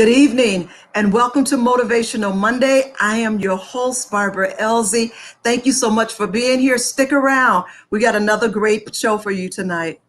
Good evening and welcome to Motivational Monday. I am your host, Barbara Ellzey. Thank you so much for being here. Stick around. We got another great show for you tonight.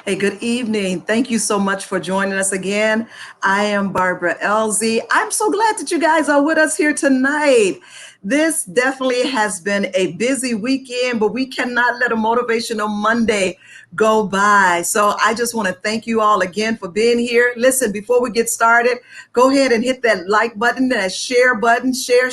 Hey, good evening. Thank you so much for joining us again. I am Barbara Ellzey. I'm so glad that you guys are with us here tonight. This definitely has been a busy weekend, but we cannot let a motivational Monday go by. So I just want to thank you all again for being here. Listen, before we get started, go ahead and hit that like button, that share button, share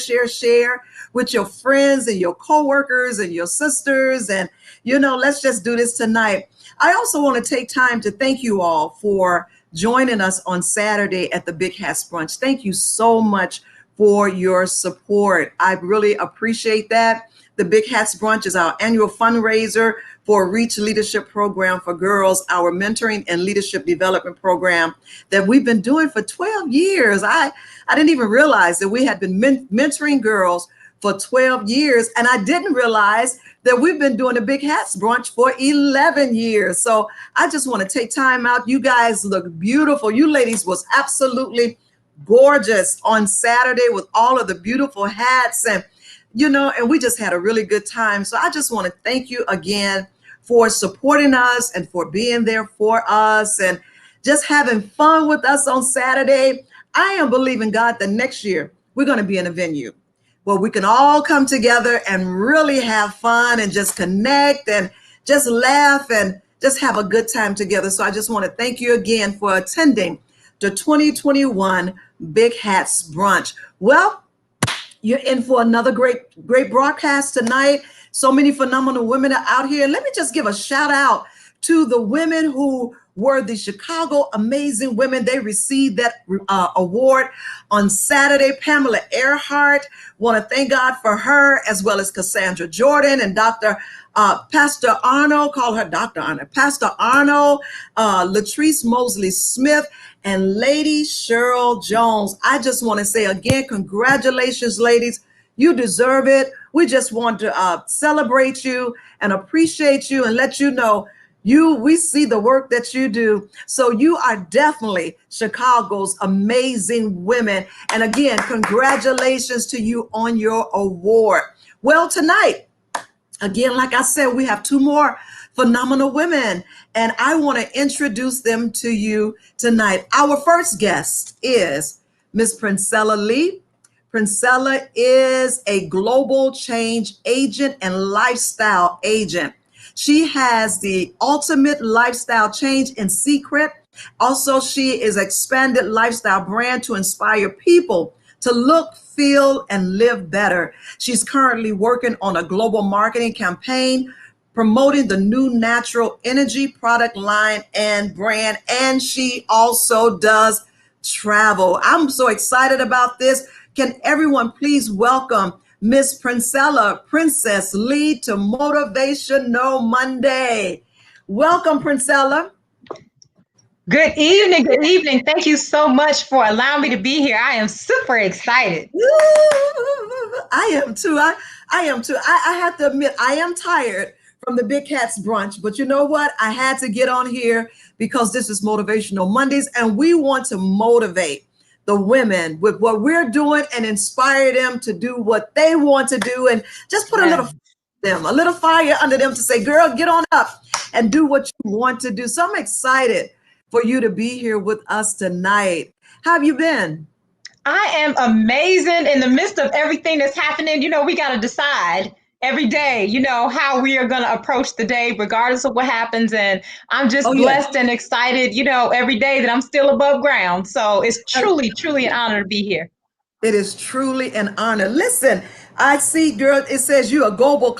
with your friends and your coworkers and your sisters. And, let's just do this tonight. I also want to take time to thank you all for joining us on Saturday at the Big Hats Brunch. Thank you so much for your support. I really appreciate that. The Big Hats Brunch is our annual fundraiser for Reach Leadership Program for Girls, our mentoring and leadership development program that we've been doing for 12 years. I didn't even realize that we had been mentoring girls for 12 years. And I didn't realize that we've been doing the Big Hats Brunch for 11 years. So I just want to take time out. You guys look beautiful. You ladies was absolutely gorgeous on Saturday with all of the beautiful hats and we just had a really good time. So I just want to thank you again for supporting us and for being there for us and just having fun with us on Saturday. I am believing God that next year we're going to be in a venue where we can all come together and really have fun and just connect and just laugh and just have a good time together. So I just want to thank you again for attending the 2021 Big Hats Brunch. Well, you're in for another great broadcast tonight. So many phenomenal women are out here. Let me just give a shout out to the women who were the Chicago Amazing Women. They received that award on Saturday. Pamela Earhart, want to thank God for her, as well as Cassandra Jordan and Pastor Arnold, call her Dr. Arnold, Pastor Arnold, Latrice Mosley Smith, and Lady Cheryl Jones. I just want to say again, congratulations, ladies. You deserve it. We just want to celebrate you and appreciate you and let you know we see the work that you do. So you are definitely Chicago's amazing women. And again, congratulations to you on your award. Well, tonight, again, like I said, we have two more phenomenal women, and I want to introduce them to you tonight. Our first guest is Miss Princella Lee. Princella is a global change agent and lifestyle agent. She has the ultimate lifestyle change in secret. Also, she is expanded lifestyle brand to inspire people to look, feel, and live better. She's currently working on a global marketing campaign promoting the new natural energy product line and brand. And she also does travel. I'm so excited about this. Can everyone please welcome Miss Princella, Princess Lee, to Motivational Monday. Welcome, Princella. Good evening. Good evening. Thank you so much for allowing me to be here. I am super excited. I am too. I am too. I have to admit, I am tired from the Big Hats Brunch, but you know what? I had to get on here because this is Motivational Mondays, and we want to motivate the women with what we're doing and inspire them to do what they want to do and just put a little fire under them to say, girl, get on up and do what you want to do. So I'm excited for you to be here with us tonight. How have you been? I am amazing in the midst of everything that's happening. We got to decide every day, how we are going to approach the day, regardless of what happens. And I'm just blessed and excited, every day that I'm still above ground. So it's truly, truly an honor to be here. It is truly an honor. Listen, I see, girl, it says you're a global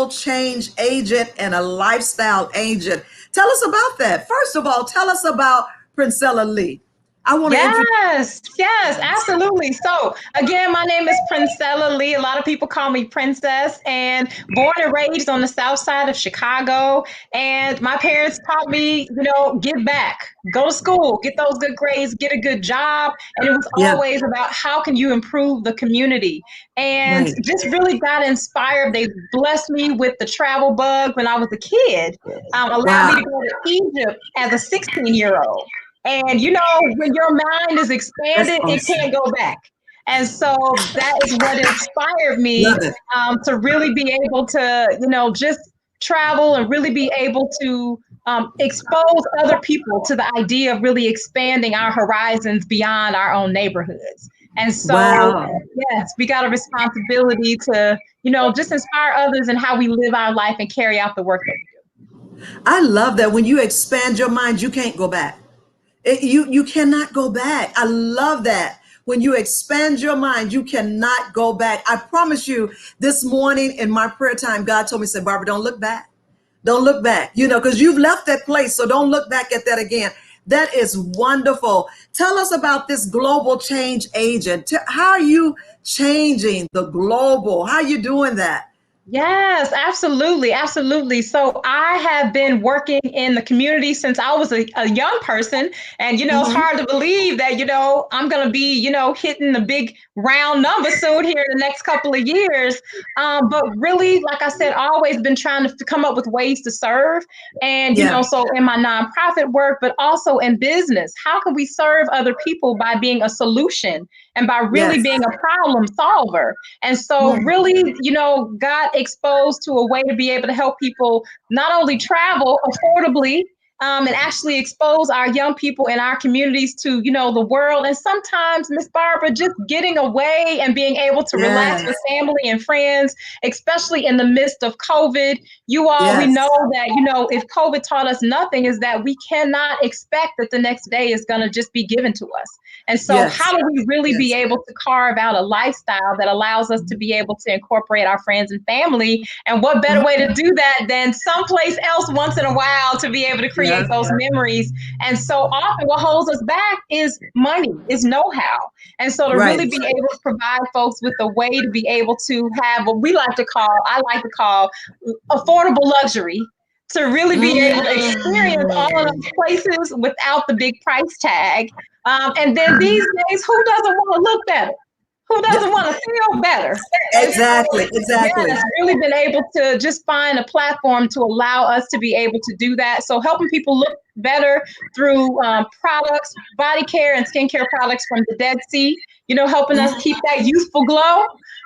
change agent and a lifestyle agent. Tell us about that. First of all, tell us about Princella Lee. I want to introduce. Yes, absolutely. So again, my name is Princella Lee. A lot of people call me Princess, and born and raised on the south side of Chicago. And my parents taught me, give back, go to school, get those good grades, get a good job. And it was Yeah, always about how can you improve the community. And right. just really got inspired. They blessed me with the travel bug when I was a kid, allowed me Wow, to go to Egypt as a 16-year-old. And when your mind is that's expanded, it awesome. can't go back. And so that is what inspired me Love it. to really be able to, just travel and really be able to expose other people to the idea of really expanding our horizons beyond our own neighborhoods. And so, Wow. yes, we got a responsibility to, just inspire others in how we live our life and carry out the work that we do. I love that when you expand your mind, you can't go back. You cannot go back. I love that. When you expand your mind, you cannot go back. I promise you, this morning in my prayer time, God told me, said, Barbara, don't look back. Don't look back, because you've left that place. So don't look back at that again. That is wonderful. Tell us about this global change agent. How are you changing the global? How are you doing that? Yes, absolutely. Absolutely. So I have been working in the community since I was a young person. And, it's Hmm. hard to believe that, I'm going to be, hitting the big round number soon here in the next couple of years. But really, like I said, always been trying to come up with ways to serve. And, Yeah. so in my nonprofit work, but also in business, how can we serve other people by being a solution and by really Yes. being a problem solver? And so, Mm. really, got exposed to a way to be able to help people not only travel affordably, and actually expose our young people in our communities to, the world. And sometimes, Miss Barbara, just getting away and being able to relax Yes. with family and friends, especially in the midst of COVID. We Yes. know that, if COVID taught us nothing, is that we cannot expect that the next day is going to just be given to us. And so, Yes. how do we really be Yes. able to carve out a lifestyle that allows us to be able to incorporate our friends and family? And what better way to do that than someplace else once in a while to be able to create Yeah. those memories? And so often, what holds us back is money, is know-how. And so, to Right. really be able to provide folks with a way to be able to have what I like to call affordable luxury, to really be able to experience all of those Mm. places without the big price tag. And then these days, who doesn't want to look better? Who doesn't want to feel better? And so, Exactly. Exactly. yes, really been able to just find a platform to allow us to be able to do that. So helping people look better through products, body care and skincare products from the Dead Sea, helping us keep that youthful glow.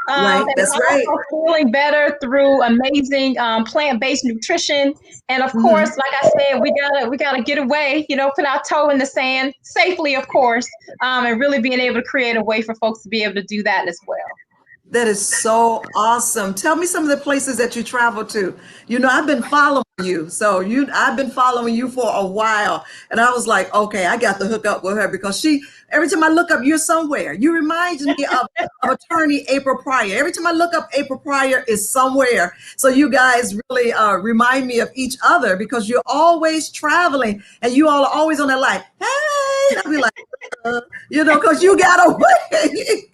Right. And That's right. also feeling better through amazing plant-based nutrition. And of course, Hmm. like I said, we gotta get away, put our toe in the sand safely, of course, and really being able to create a way for folks to be able to do that as well. That is so awesome. Tell me some of the places that you travel to. I've been following you. I've been following you for a while. And I was like, okay, I got to hook up with her because every time I look up, you're somewhere. You remind me of attorney April Pryor. Every time I look up, April Pryor is somewhere. So you guys really remind me of each other because you're always traveling and you all are always on that line. Hey, and I'll be like, because you got away.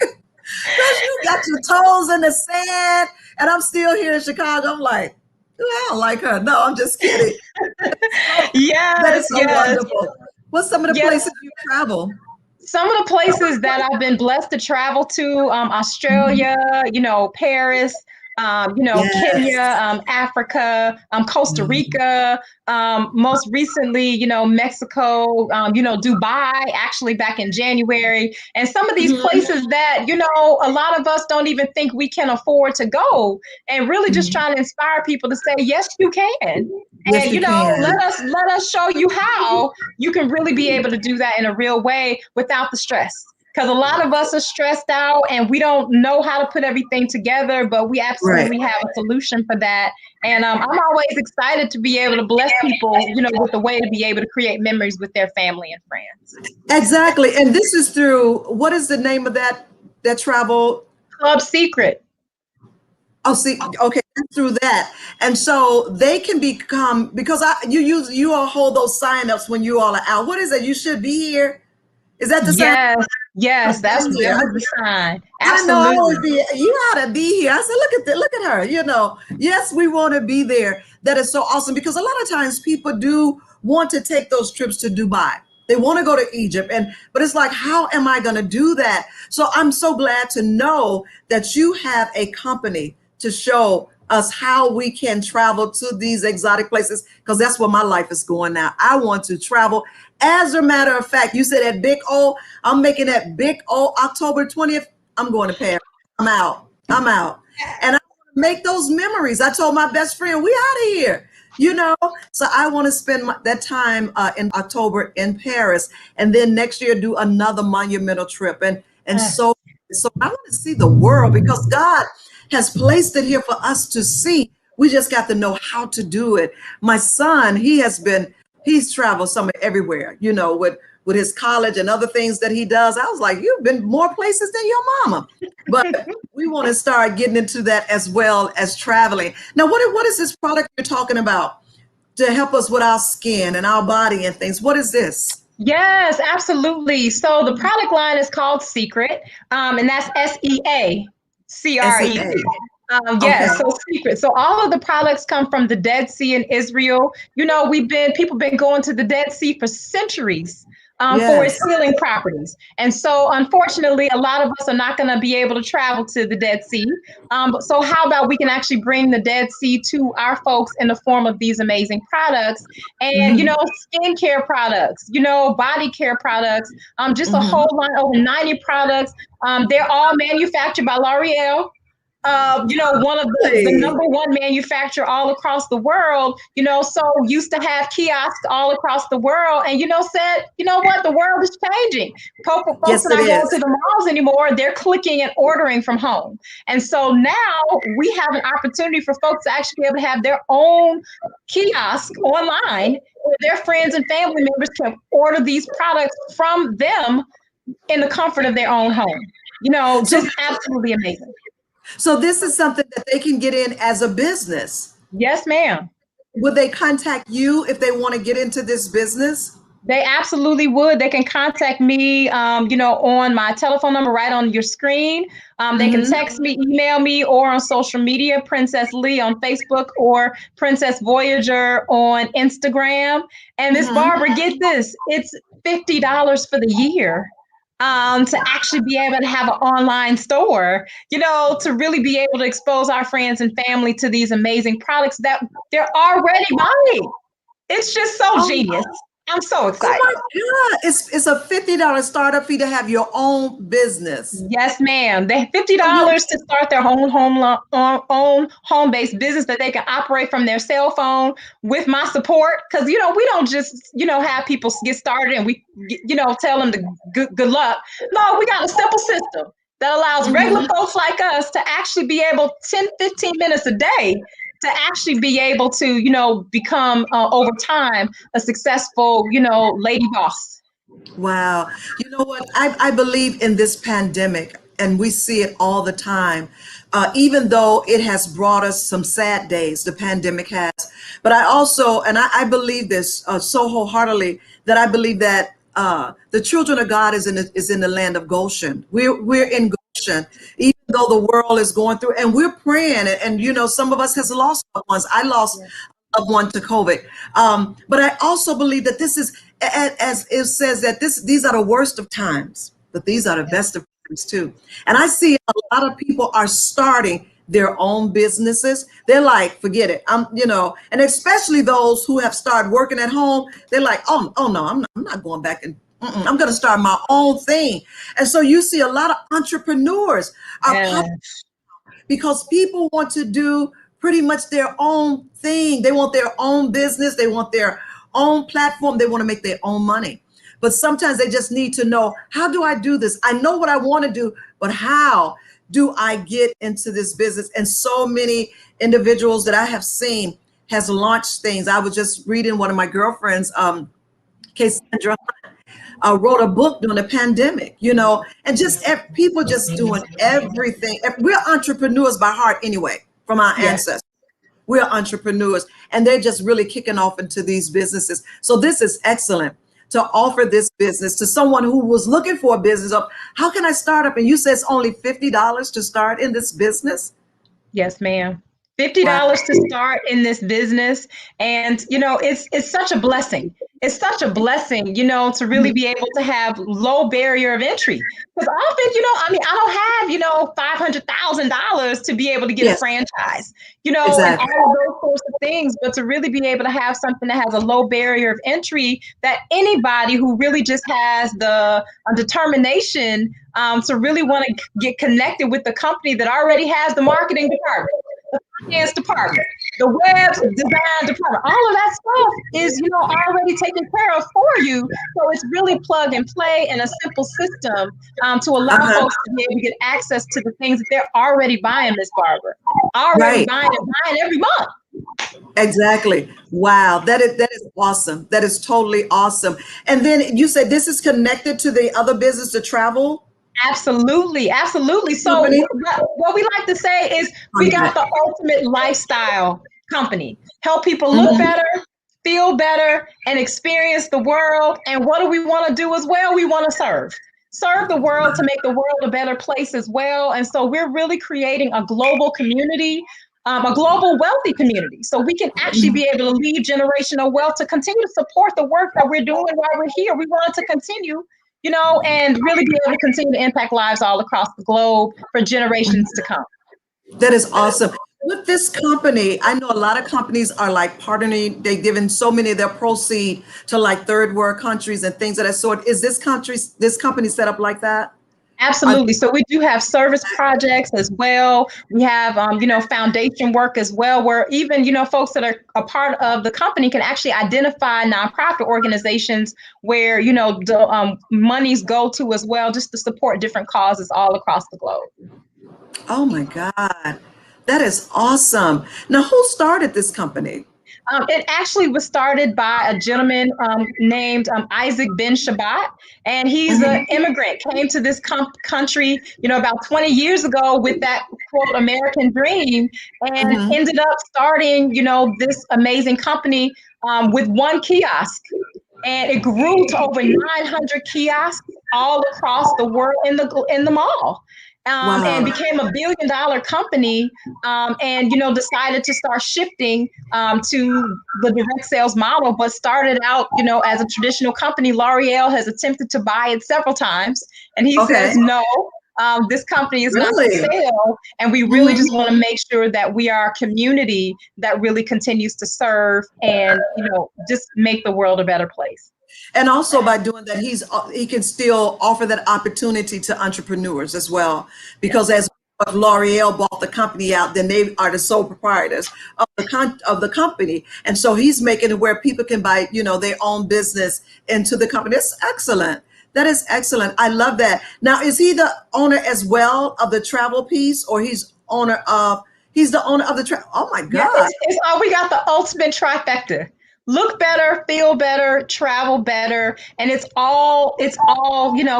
Because you got your toes in the sand, and I'm still here in Chicago. I'm like, I don't like her. No, I'm just kidding. That is Yes, so yes, wonderful. What's some of the yes. places you travel? Some of the places that I've been blessed to travel to, Mhm. Australia, Paris, Yes. Kenya, Africa, Costa Mhm. Rica, most recently, Mexico, Dubai, actually back in January. And some of these Mhm. places that, a lot of us don't even think we can afford to go. And really just Mhm. trying to inspire people to say, yes, you can. Yes, And you can. let us show you how you can really be able to do that in a real way without the stress. Because a lot of us are stressed out and we don't know how to put everything together, but we Right. absolutely have a solution for that. And I'm always excited to be able to bless people, with a way to be able to create memories with their family and friends. Exactly. And this is through what is the name of that travel? Club Secret. Oh, see, okay, through that, and so they can become because you all hold those sign ups when you all are out. What is it? You should be here. Is that the sign? Yes, that's Yeah. definitely the sign. I know I Absolutely. would be, you ought to be here. I said, look at her, Yes, we want to be there. That is so awesome because a lot of times people do want to take those trips to Dubai. They want to go to Egypt. But it's like, how am I going to do that? So I'm so glad to know that you have a company to show us how we can travel to these exotic places because that's where my life is going now. I want to travel. As a matter of fact, you said that big O, I'm making that big O October 20th. I'm going to Paris. I'm out. I'm out. And I want to make those memories. I told my best friend, we out of here. So I want to spend that time in October in Paris, and then next year do another monumental trip, and so I want to see the world because God has placed it here for us to see. We just got to know how to do it. My son, he's traveled somewhere everywhere, with his college and other things that he does. I was like, you've been more places than your mama. But we want to start getting into that as well as traveling. Now, what is this product you're talking about to help us with our skin and our body and things? What is this? Yes, absolutely. So the product line is called Secret, and that's SEACRET. SEA. Okay. Yes, so Secret. So all of the products come from the Dead Sea in Israel. People been going to the Dead Sea for centuries. For its Yes. healing properties. And so, unfortunately, a lot of us are not going to be able to travel to the Dead Sea. So, how about we can actually bring the Dead Sea to our folks in the form of these amazing products and, Hmm. skincare products, body care products, just a Hmm. whole line, over 90 products. They're all manufactured by L'Oreal. One of the Really? number one manufacturer all across the world, so used to have kiosks all across the world. And, said, you know what, the world is changing. Folks Yes, are it not going is. to the malls anymore. They're clicking and ordering from home. And so now we have an opportunity for folks to actually be able to have their own kiosk online where their friends and family members can order these products from them in the comfort of their own home. So, Just absolutely amazing. so this is something that they can get in as a business. Yes, ma'am. Would they contact you if they want to get into this business? They absolutely would. They can contact me, on my telephone number right on your screen. They can Hmm. text me, email me, or on social media, Princess Lee on Facebook or Princess Voyager on Instagram. And Miss Hmm. Barbara, get this, it's $50 for the year. To actually be able to have an online store, to really be able to expose our friends and family to these amazing products that they're already buying. It's just so Oh, genius. I'm so oh excited. my God. It's a $50 startup fee to have your own business. Yes, ma'am. They have So you $50 to start their own home-based business that they can operate from their cell phone with my support. Because we don't just have people get started and we tell them to good luck. No, we got a simple system that allows regular Mhm. folks like us to actually be able 10-15 minutes a day to actually be able to become over time a successful lady boss. Wow. You know what? I believe in this pandemic, and we see it all the time. Even though it has brought us some sad days, the pandemic has. But I also, and I believe this so wholeheartedly, that I believe that the children of God is in the land of Goshen. We're in Goshen, even though the world is going through, and we're praying. And some of us has lost loved ones. I lost of one to COVID. But I also believe that this is, as it says, that these are the worst of times, but these are the best of times too. And I see a lot of people are starting their own businesses. They're like, forget it. And especially those who have started working at home, they're like, oh no, I'm not going back and I'm going to start my own thing. And so you see a lot of entrepreneurs are Yeah. popping because people want to do pretty much their own thing. They want their own business. They want their own platform. They want to make their own money. But sometimes they just need to know, how do I do this? I know what I want to do, but how do I get into this business? And so many individuals that I have seen has launched things. I was just reading one of my girlfriends, Cassandra, wrote a book during the pandemic, and just people just doing everything. We're entrepreneurs by heart anyway, from our Yeah. ancestors. We're entrepreneurs, and they're just really kicking off into these businesses. So this is excellent. to offer this business to someone who was looking for a business of how can I start up? And you said it's only $50 to start in this business. Yes, ma'am. $50 Wow. to start in this business. And, it's such a blessing. It's such a blessing, to really be able to have low barrier of entry. Because often, I don't have, $500,000 to be able to get a Yes, franchise, and exactly. all of those sorts of things. But to really be able to have something that has a low barrier of entry that anybody who really just has the determination to really want to get connected with the company that already has the marketing department, the finance department, the web design department, all of that stuff is, already taken care of for you. So it's really plug and play and a simple system to allow Uh-huh. folks to be able to get access to the things that they're already buying, Miss Barbara, already Right. buying and buying every month. Exactly. Wow. That is awesome. That is totally awesome. And then you said this is connected to the other business, the travel Absolutely, absolutely. So company. what we like to say is we got the ultimate lifestyle company. Help people look Mhm. better, feel better, and experience the world. And what do we want to do as well? We want to serve the world to make the world a better place as well. And so we're really creating a global community, a global wealthy community. So we can actually be able to leave generational wealth to continue to support the work that we're doing while we're here. We want it to continue, and really be able to continue to impact lives all across the globe for generations to come. That is awesome. With this company, I know a lot of companies are like partnering, they're giving so many of their proceed to like third world countries and things of that sort. Is this company set up like that? Are- Absolutely. So we do have service projects as well. We have, foundation work as well, where even, folks that are a part of the company can actually identify nonprofit organizations where, the monies go to as well, just to support different causes all across the globe. oh my God. That is awesome. Now, who started this company? It actually was started by a gentleman named Isaac Ben Shabbat, and he's an Mhm. immigrant, came to this country, about 20 years ago with that quote American dream, and Mhm. ended up starting, this amazing company with one kiosk. And it grew to over 900 kiosks all across the world in the mall. And Wow. became $1 billion company, and decided to start shifting to the direct sales model, but started out as a traditional company. L'Oreal has attempted to buy it several times, and he Okay. says no. This company is not for Really? sale, and we really Mhm. just want to make sure that we are a community that really continues to serve and just make the world a better place. And also by doing that, he can still offer that opportunity to entrepreneurs as well, because Yes. as if L'Oreal bought the company out, then they are the sole proprietors of the company, and so he's making it where people can buy, their own business into the company. That's excellent. That is excellent. I love that. Now, is he the owner as well of the travel piece, or he's the owner of the travel? Oh my Yeah, God. it's all we got the ultimate trifecta. Look better, feel better, travel better, and it's all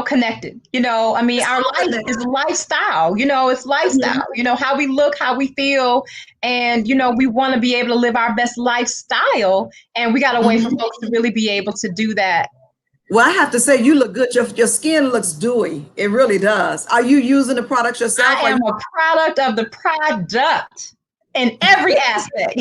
connected. I mean, It's our all life is connected. lifestyle. It's Mhm. lifestyle. How we look, how we feel, and we want to be able to live our best lifestyle, and we got to wait for Mhm. folks to really be able to do that. Well, I have to say, you look good. Your skin looks dewy. It really does. Are you using the products yourself? I am a product of the product in every aspect.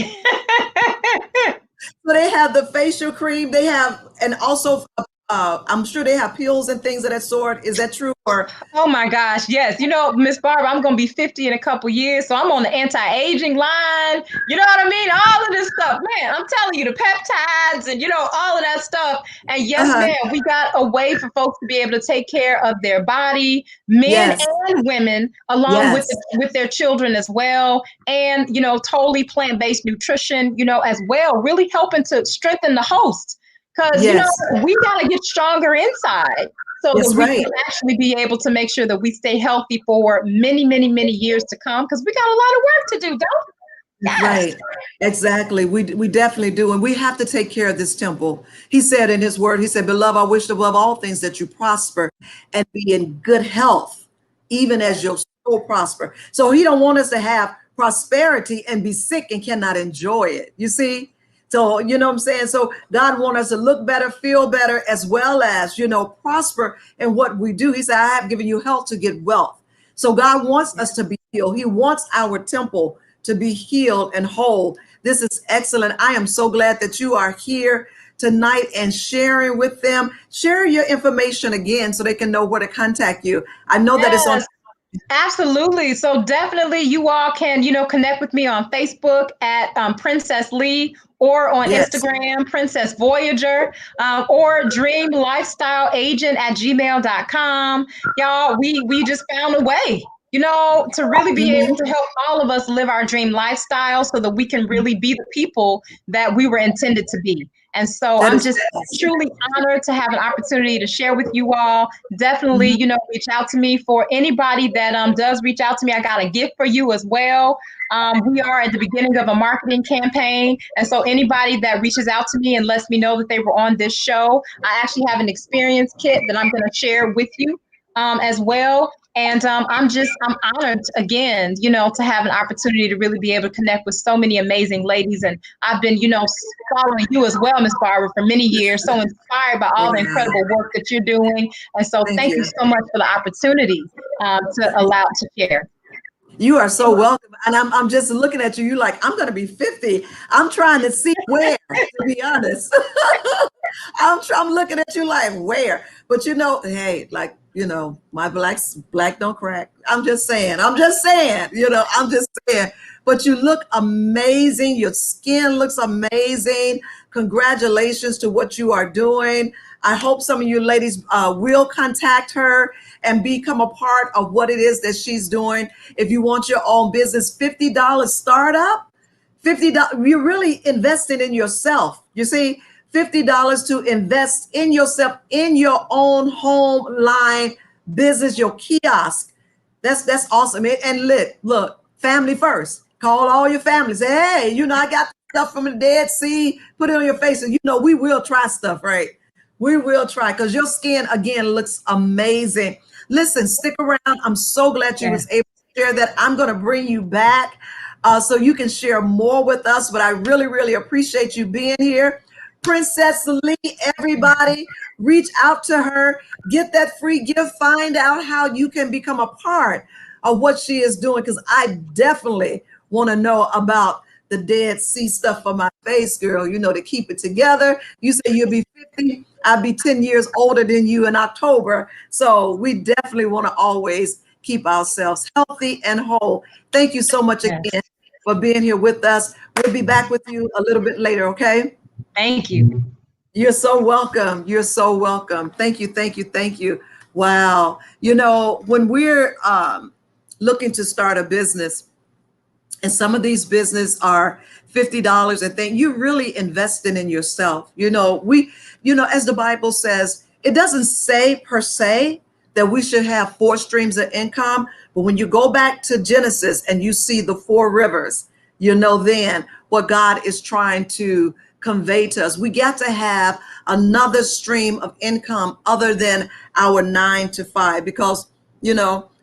So they have the facial cream. They have, and also, I'm sure they have pills and things of that sort. Is that true? Or Oh my gosh, yes. Miss Barbara, I'm gonna be 50 in a couple years, so I'm on the anti-aging line. You know what I mean? All of this stuff, man. I'm telling you, the peptides and all of that stuff. And yes, uh-huh. ma'am, we got a way for folks to be able to take care of their body, men Yes, and women, along with yes. with their children as well. And totally plant-based nutrition, as well, really helping to strengthen the host. Because Yes. we gotta get stronger inside so that Yes, we can right. actually be able to make sure that we stay healthy for many, many, many years to come because we got a lot of work to do, don't we? Yes. Right. Exactly. We definitely do. And we have to take care of this temple. He said in his word, he said, Beloved, I wish above all things that you prosper and be in good health, even as your soul prosper. So he don't want us to have prosperity and be sick and cannot enjoy it. You see? So, you know what I'm saying? So God wants us to look better, feel better, as well as, prosper in what we do. He said, I have given you health to get wealth. So God wants us to be healed. He wants our temple to be healed and whole. This is excellent. I am so glad that you are here tonight and sharing with them. Share your information again so they can know where to contact you. I know that it's on. Yes. Absolutely. So definitely you all can, connect with me on Facebook at Princess Lee, or on Yes. Instagram, Princess Voyager, or Dream Lifestyle Agent at gmail.com. Y'all, we just found a way, to really be able Mhm. to help all of us live our dream lifestyle so that we can really be the people that we were intended to be. And so That I'm is just truly honored to have an opportunity to share with you all. Definitely, Mhm. reach out to me. For anybody that does reach out to me, I got a gift for you as well. We are at the beginning of a marketing campaign. And so anybody that reaches out to me and lets me know that they were on this show, I actually have an experience kit that I'm going to share with you as well. And I'm honored again, to have an opportunity to really be able to connect with so many amazing ladies. And I've been, following you as well, Miss Barbara, for many years, so inspired by all the Wow. incredible work that you're doing. And so Thank thank you you. so much for the opportunity to allow to share. You are so welcome. And I'm just looking at you. You're like, I'm going to be 50. I'm trying to see where, to be honest. I'm looking at you like, where? But hey, like, my black don't crack. I'm just saying. But you look amazing. Your skin looks amazing. Congratulations to what you are doing. I hope some of you ladies will contact her and become a part of what it is that she's doing. If you want your own business, $50 startup, $50, you're really investing in yourself. You see, $50 to invest in yourself, in your own home line business, your kiosk. That's awesome. And look, family first. Call all your family. Say, hey, I got stuff from the Dead Sea. Put it on your face, and we will try stuff, right? We will try, because your skin again looks amazing. Listen, stick around. I'm so glad you Yeah. was able to share that. I'm going to bring you back so you can share more with us. But I really, really appreciate you being here. Princess Lee, everybody, reach out to her, get that free gift, find out how you can become a part of what she is doing, because I definitely want to know about the Dead Sea stuff for my face, girl, to keep it together. You say you'll be 50, I'll be 10 years older than you in October. So we definitely want to always keep ourselves healthy and whole. Thank you so much Yes. again for being here with us. We'll be back with you a little bit later, okay? Thank you. You're so welcome. You're so welcome. Thank you, thank you, thank you. Wow. When we're looking to start a business, and some of these business are $50 and thing, you're really investing in yourself. As the Bible says, it doesn't say per se that we should have four streams of income, but when you go back to Genesis and you see the four rivers, then what God is trying to convey to us. We got to have another stream of income other than our 9 to 5, because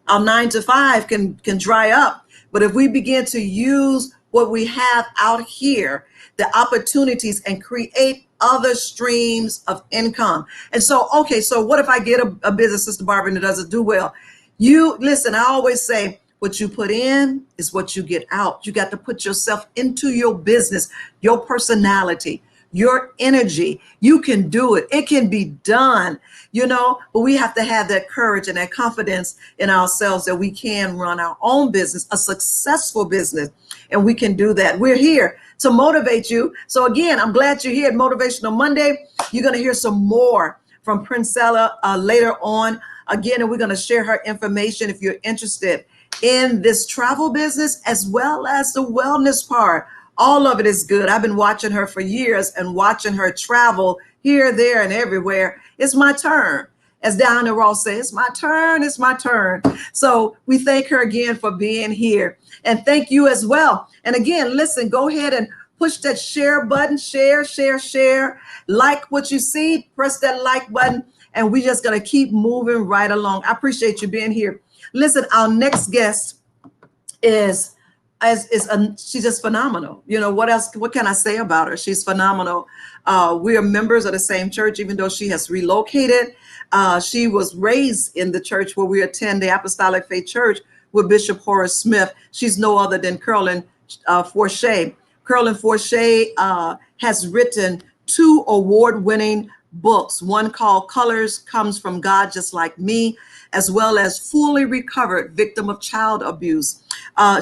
our 9 to 5 can dry up. But if we begin to use what we have out here, the opportunities, and create other streams of income. And so, okay, so what if I get a business, Sister Barbara, and it doesn't do well? You listen, I always say, what you put in is what you get out. You got to put yourself into your business, your personality, your energy. You can do it. It can be done, but we have to have that courage and that confidence in ourselves that we can run our own business, a successful business, and we can do that. We're here to motivate you. So again, I'm glad you're here at Motivational Monday. You're going to hear some more from Princella later on. Again, and we're going to share her information if you're interested in this travel business as well as the wellness part. All of it is good. I've been watching her for years and watching her travel here, there, and everywhere. It's my turn. As Diana Ross says, it's my turn. It's my turn. So we thank her again for being here. And thank you as well. And again, listen, go ahead and push that share button. Share, share, share. Like what you see. Press that like button. And we're just going to keep moving right along. I appreciate you being here. Listen, our next guest is she's just phenomenal. You know, what else? What can I say about her? She's phenomenal. We are members of the same church, even though she has relocated. She was raised in the church where we attend, the Apostolic Faith Church, with Bishop Horace Smith. She's no other than Carolyn Forche. Carolyn Forche has written 2 award-winning books. One called Colors Comes from God Just Like Me, as well as Fully Recovered Victim of Child Abuse.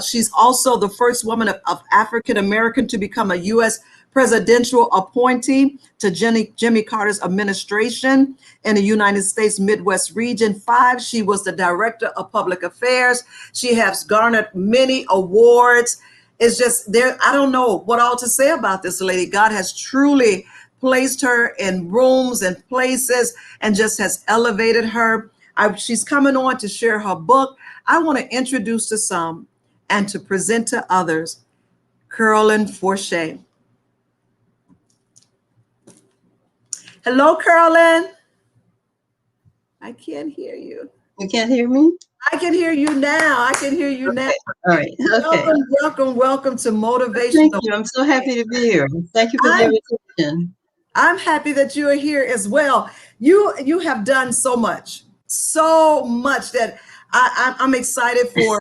She's also the first woman of African American to become a U.S. presidential appointee to Jimmy Carter's administration in the United States Midwest Region 5. She was the Director of Public Affairs. She has garnered many awards. It's just there. I don't know what all to say about this lady. God has truly placed her in rooms and places and just has elevated her. She's coming on to share her book. I want to introduce to some and to present to others Carolyn Forche. Hello, Carolyn. I can't hear you. You can't hear me? I can hear you now. I can hear you now. All right. Okay. Welcome to Motivational. Thank you. I'm so happy to be here. Thank you for the invitation. I'm happy that you are here as well. You have done so much that I'm excited for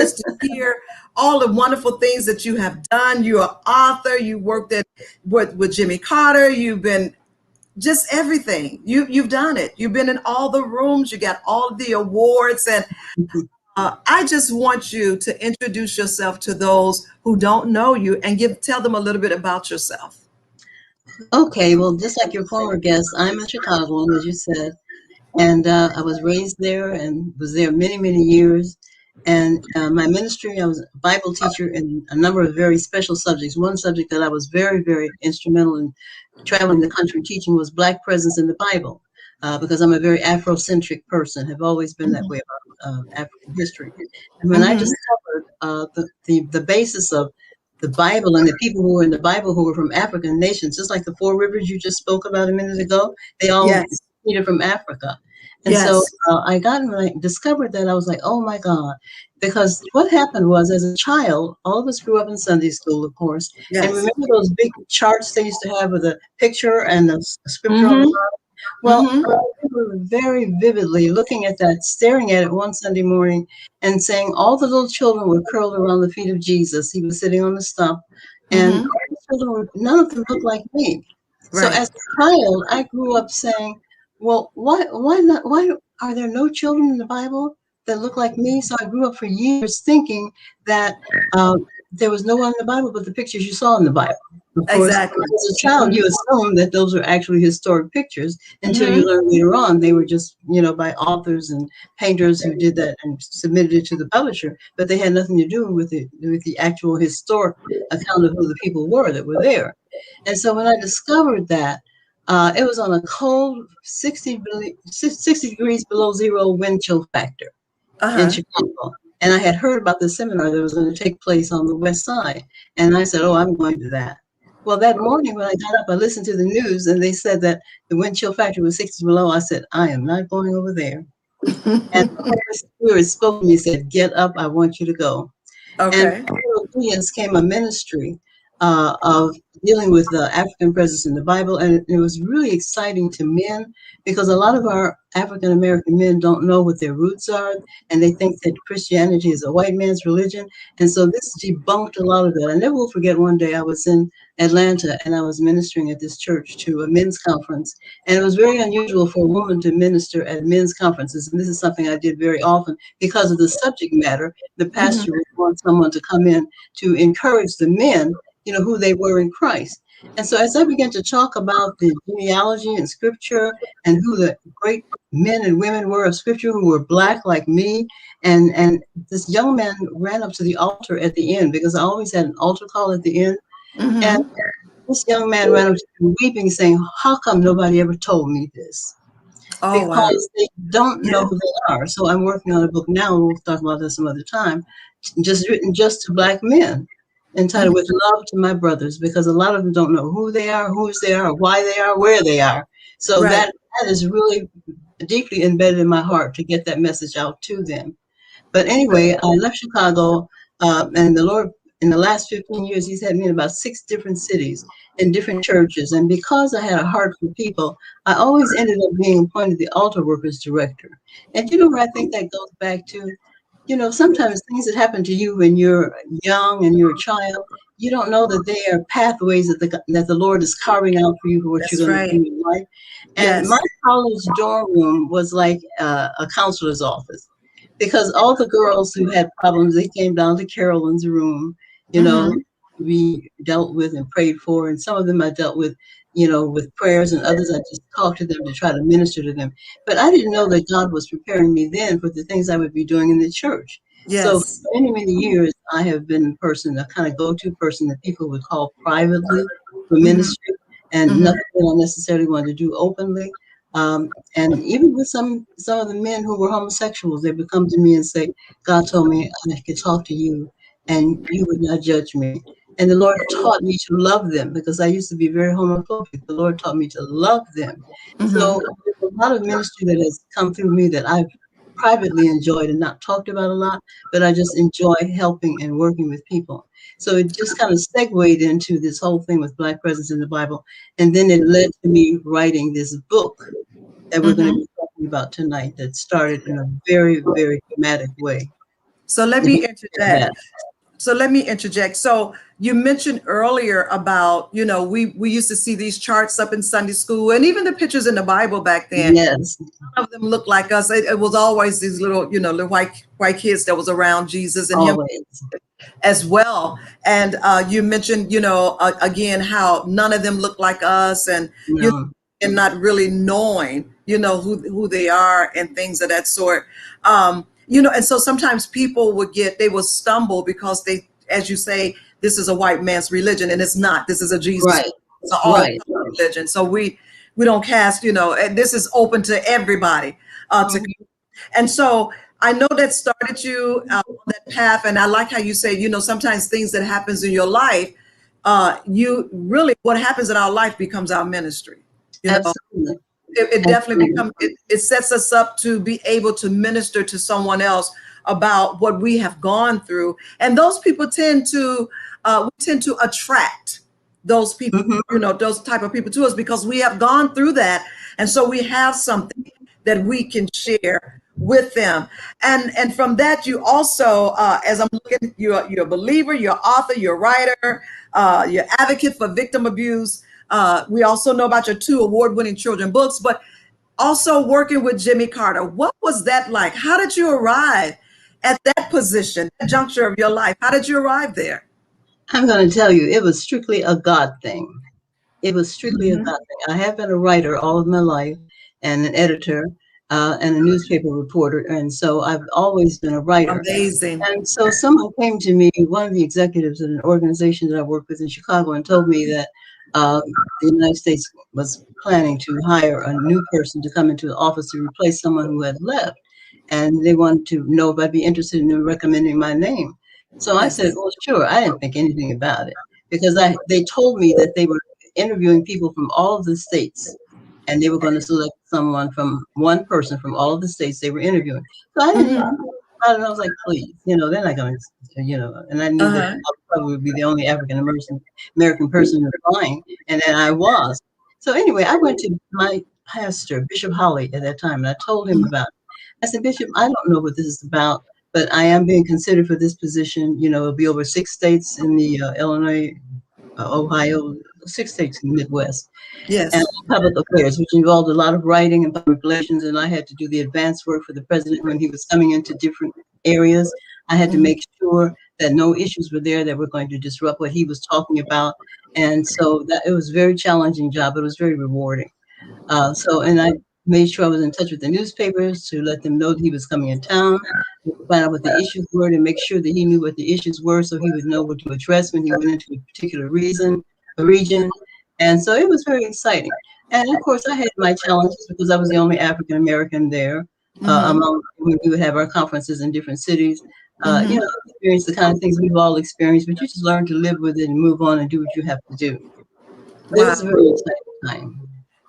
us to hear all the wonderful things that you have done. You're an author. You worked with Jimmy Carter. You've been just everything. You've done it. You've been in all the rooms. You got all the awards. And I just want you to introduce yourself to those who don't know you and tell them a little bit about yourself. Okay. Well, just like your former guest, I'm a Chicagoan, as you said. And I was raised there and was there many, many years. And my ministry, I was a Bible teacher in a number of very special subjects. One subject that I was very, very instrumental in traveling the country teaching was Black presence in the Bible, because I'm a very Afrocentric person, have always been that way about African history. And when I discovered the basis of the Bible and the people who were in the Bible who were from African nations, just like the 4 rivers you just spoke about a minute ago, they all came from Africa. And so when I discovered that, I was like, oh my God, because what happened was, as a child, all of us grew up in Sunday school, of course. And remember those big charts they used to have with a picture and a scripture on the bottom? Well, I remember very vividly looking at that, staring at it one Sunday morning and saying all the little children were curled around the feet of Jesus. He was sitting on the stump, and all the children none of them looked like me. So as a child, I grew up saying, well, why are there no children in the Bible that look like me? So I grew up for years thinking that there was no one in the Bible but the pictures you saw in the Bible. Of course, as a child, you assume that those are actually historic pictures until you learn later on they were just, by authors and painters who did that and submitted it to the publisher, but they had nothing to do with the actual historic account of who the people were that were there. And so when I discovered that, it was on a cold 60 degrees below zero wind chill factor in Chicago. And I had heard about the seminar that was going to take place on the west side. And I said, oh, I'm going to that. Well, that morning when I got up, I listened to the news and they said that the wind chill factor was 60 below. I said, I am not going over there. And the Spirit spoke to me and said, get up, I want you to go. And in obedience came a ministry of dealing with the African presence in the Bible. And it was really exciting to men because a lot of our African American men don't know what their roots are. And they think that Christianity is a white man's religion. And so this debunked a lot of that. I never will forget one day I was in Atlanta and I was ministering at this church to a men's conference. And it was very unusual for a woman to minister at men's conferences. And this is something I did very often because of the subject matter. The pastor would want someone to come in to encourage the men, who they were in Christ. And so as I began to talk about the genealogy and scripture and who the great men and women were of scripture who were Black like me, and this young man ran up to the altar at the end because I always had an altar call at the end. And this young man ran up to me weeping, saying, how come nobody ever told me this? Because they don't know who they are. So I'm working on a book now, and we'll talk about this some other time, just written just to Black men, entitled With Love to My Brothers, because a lot of them don't know who they are, whose they are, why they are, where they are. So that is really deeply embedded in my heart to get that message out to them. But anyway, I left Chicago And the Lord, in the last 15 years, He's had me in about 6 different cities, in different churches. And because I had a heart for people, I always ended up being appointed the altar workers director. And you know where I think that goes back to? You know, sometimes things that happen to you when you're young and you're a child, you don't know that they are pathways that the Lord is carving out for you for what you're That's going to right. do in life. And Yes. my college dorm room was like a counselor's office, because all the girls who had problems, they came down to Carolyn's room, you know, Mm-hmm. to be dealt with and prayed for. And some of them I dealt with, with prayers, and others I just talked to them to try to minister to them. But I didn't know that God was preparing me then for the things I would be doing in the church. So for Yes. many, many years, I have been a person, a kind of go-to person that people would call privately for Mm-hmm. ministry, and Mm-hmm. nothing that I necessarily wanted to do openly. And even with some of the men who were homosexuals, they would come to me and say, "God told me I could talk to you, and you would not judge me." And the Lord taught me to love them, because I used to be very homophobic. The Lord taught me to love them. Mm-hmm. So there's a lot of ministry that has come through me that I've privately enjoyed and not talked about a lot, but I just enjoy helping and working with people. So it just kind of segued into this whole thing with Black presence in the Bible. And then it led to me writing this book that we're going to Mm-hmm. be talking about tonight, that started in a very, very dramatic way. So let And me that, interject. So you mentioned earlier about, we used to see these charts up in Sunday school, and even the pictures in the Bible back then. yes, None of them looked like us. It was always these little, little white kids that was around Jesus and him always. as well. And you mentioned, again, how none of them look like us, and No, and not really knowing, who they are and things of that sort. And so sometimes people they will stumble because they, as you say, this is a white man's religion, and it's not. This is a Jesus. right, It's an all right. religion. So we don't cast, and this is open to everybody to. Mhm. And so I know that started you on that path, and I like how you say, sometimes things that happens in your life, you really, what happens in our life becomes our ministry. You know, Absolutely, it definitely absolutely. becomes, it sets us up to be able to minister to someone else about what we have gone through, and those people we tend to attract those people, Hmm. those type of people to us, because we have gone through that, and so we have something that we can share with them. And from that, you also, as I'm looking, you're a believer, you're author, you're a writer, you're advocate for victim abuse. We also know about your 2 award-winning children books, but also working with Jimmy Carter. What was that like? How did you arrive at that position, that juncture of your life? How did you arrive there? I'm going to tell you, it was strictly a God thing. It was strictly a Mhm. God thing. I have been a writer all of my life, and an editor, and a newspaper reporter. And so I've always been a writer. Amazing. And so someone came to me, one of the executives at an organization that I work with in Chicago, and told me that uh, the United States was planning to hire a new person to come into the office to replace someone who had left. And they wanted to know if I'd be interested in recommending my name. So I said, Yes. well, sure. I didn't think anything about it, because they told me that they were interviewing people from all of the states, and they were going to select someone from one person from all of the states they were interviewing. So I didn't know Hmm. about it. I was like, please, they're not going to, and I knew that Uh-huh. I probably would be the only American person applying, and then I was. So anyway, I went to my pastor, Bishop Holly, at that time, and I told him about it. I said, Bishop, I don't know what this is about, but I am being considered for this position. It'll be over 6 states in the Illinois, Ohio, 6 states in the Midwest, and Yes. public affairs, which involved a lot of writing and public relations. And I had to do the advance work for the president when he was coming into different areas. I had to Hmm. make sure that no issues were there that were going to disrupt what he was talking about. And so that it was a very challenging job, but it was very rewarding. And I made sure I was in touch with the newspapers to let them know that he was coming in town, to find out what the issues were, to make sure that he knew what the issues were, so he would know what to address when he went into a particular region. And so it was very exciting. And of course, I had my challenges because I was the only African American there. Hmm. Among when we would have our conferences in different cities, Hmm. experience the kind of things we've all experienced, but you just learn to live with it and move on and do what you have to do. But it Wow. was a very exciting time.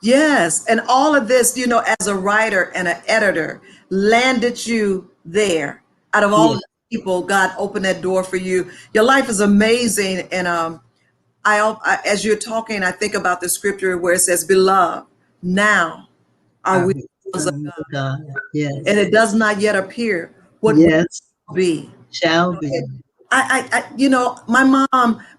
Yes. And all of this, as a writer and an editor, landed you there out of all of Yeah. the people, God opened that door for you. Your life is amazing. And as you're talking, I think about the scripture where it says, "Beloved, now are Are we we sons of sons of God, God? Yes. and it does not yet appear what we Yes. will be." Shall be. My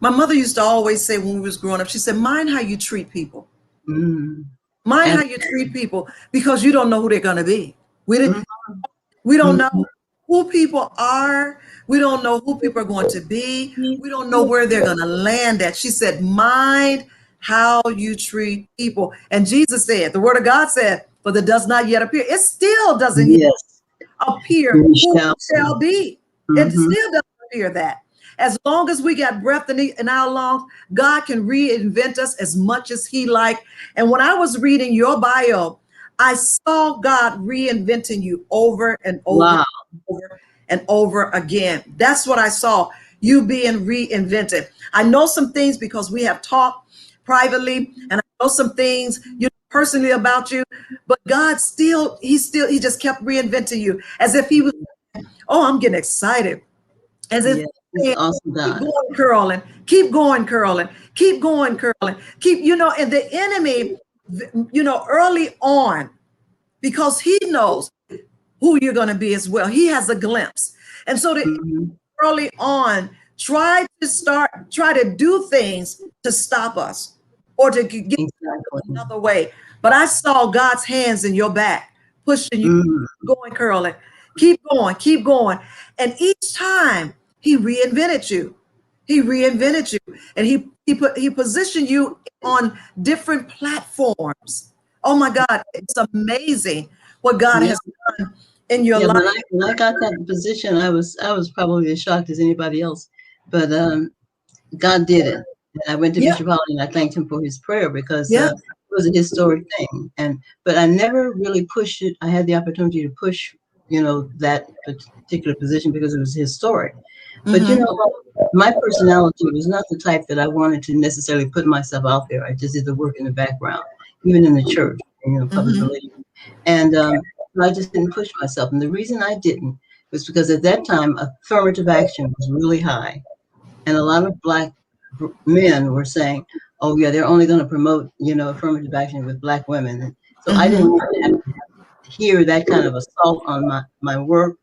mother used to always say when we was growing up, she said, "Mind how you treat people. Mm. Mind how And, you treat people, because you don't know who they're going to be. We didn't. mm, We don't know mm, who people are. We don't know who people are going to be. We don't know where they're going to land at." She said, "Mind how you treat people." And Jesus said, the word of God said, "For that does not yet appear." It still doesn't yet yes. appear We who shall we shall see. be. It Mm-hmm. still doesn't appear that. As long as we got breath in our lungs, God can reinvent us as much as He like. And when I was reading your bio, I saw God reinventing you over and over Wow. and over and over again. That's what I saw, you being reinvented. I know some things because we have talked privately, and I know some things personally about you, but God he just kept reinventing you as if He was, oh, I'm getting excited. As if Yes. It's saying, awesome, keep God. going curling, keep going curling, keep going curling, and the enemy, early on, because he knows who you're going to be as well. He has a glimpse. And so the Mm-hmm. early on try to do things to stop us or to get Exactly. another way. But I saw God's hands in your back, pushing you, Mm-hmm. going curling, keep going, keep going. And each time He reinvented you. He reinvented you, and he positioned you on different platforms. Oh my God, it's amazing what God Yeah. has done in your Yeah. life. When I got that position, I was probably as shocked as anybody else. But God did it. And I went to Yeah, Bishop Holly and I thanked him for his prayer because yeah. it was a historic thing. But I never really pushed it. I had the opportunity to push, that particular position because it was historic. But Mm-hmm. my personality was not the type that I wanted to necessarily put myself out there. I just did the work in the background, even in the church, public Mm-hmm. relations. And I just didn't push myself. And the reason I didn't was because at that time, affirmative action was really high. And a lot of Black men were saying, "Oh, yeah, they're only going to promote, affirmative action with Black women." And so I didn't Mm-hmm. want to have to hear that kind of assault on my work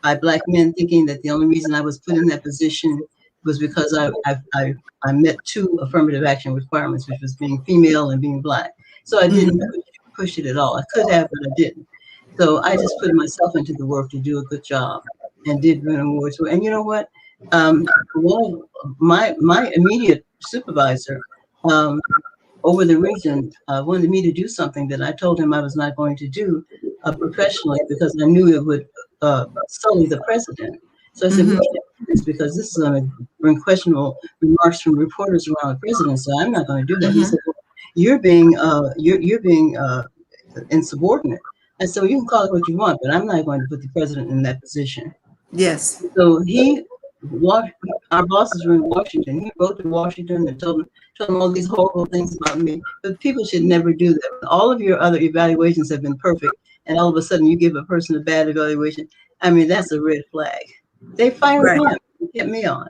by Black men, thinking that the only reason I was put in that position was because I met two affirmative action requirements, which was being female and being Black. So I didn't Mm-hmm. push it at all. I could have, but I didn't. So I just put myself into the work to do a good job and did win awards. And you know what? One of my immediate supervisor um, over the region wanted me to do something that I told him I was not going to do professionally because I knew it would sully the president. So I said, "We Mm-hmm. can't do this because this is going to bring questionable remarks from reporters around the president. So I'm not going to do that." He Mm-hmm. said, "Well, you're being insubordinate." And so you can call it what you want, but I'm not going to put the president in that position. Yes. So our bosses were in Washington. He wrote to Washington and told them all these horrible things about me. But people should never do that. All of your other evaluations have been perfect, and all of a sudden you give a person a bad evaluation. I mean, that's a red flag. They fired Right. him and kept me on,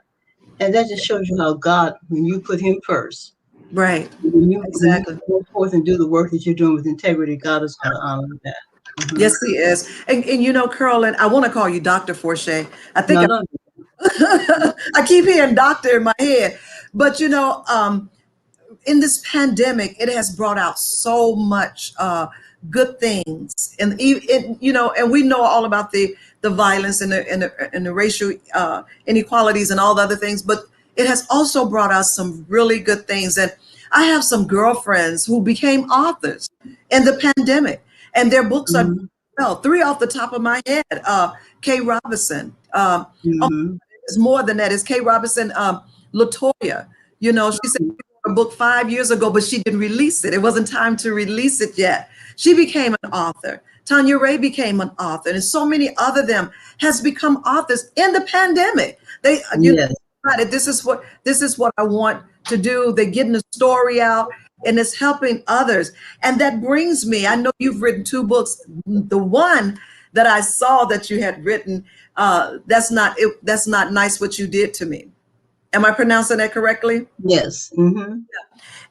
and that just shows you how God, when you put Him first, Right. when you Exactly. go forth and do the work that you're doing with integrity, God is going to honor that. Yes, Mhm. He is. And Carolyn, I want to call you Dr. Forche. I think No, no, I keep hearing doctor in my head, but in this pandemic, it has brought out so much good things, and we know all about the violence and the racial inequalities and all the other things, but it has also brought out some really good things. And I have some girlfriends who became authors in the pandemic, and their books are mhm, well, three off the top of my head. Kay Robinson. Oh, mhm, it's more than that. It's Kay Robinson. Latoya. She said she wrote a book 5 years ago, but she didn't release it. It wasn't time to release it yet. She became an author. Tanya Ray became an author, and so many other them has become authors in the pandemic. They, yes, decided this is what I want to do. They're getting the story out, and it's helping others. And that brings me. I know you've written two books. The one that I saw that you had written, that's not nice what you did to me. Am I pronouncing that correctly? Yes. Mm-hmm.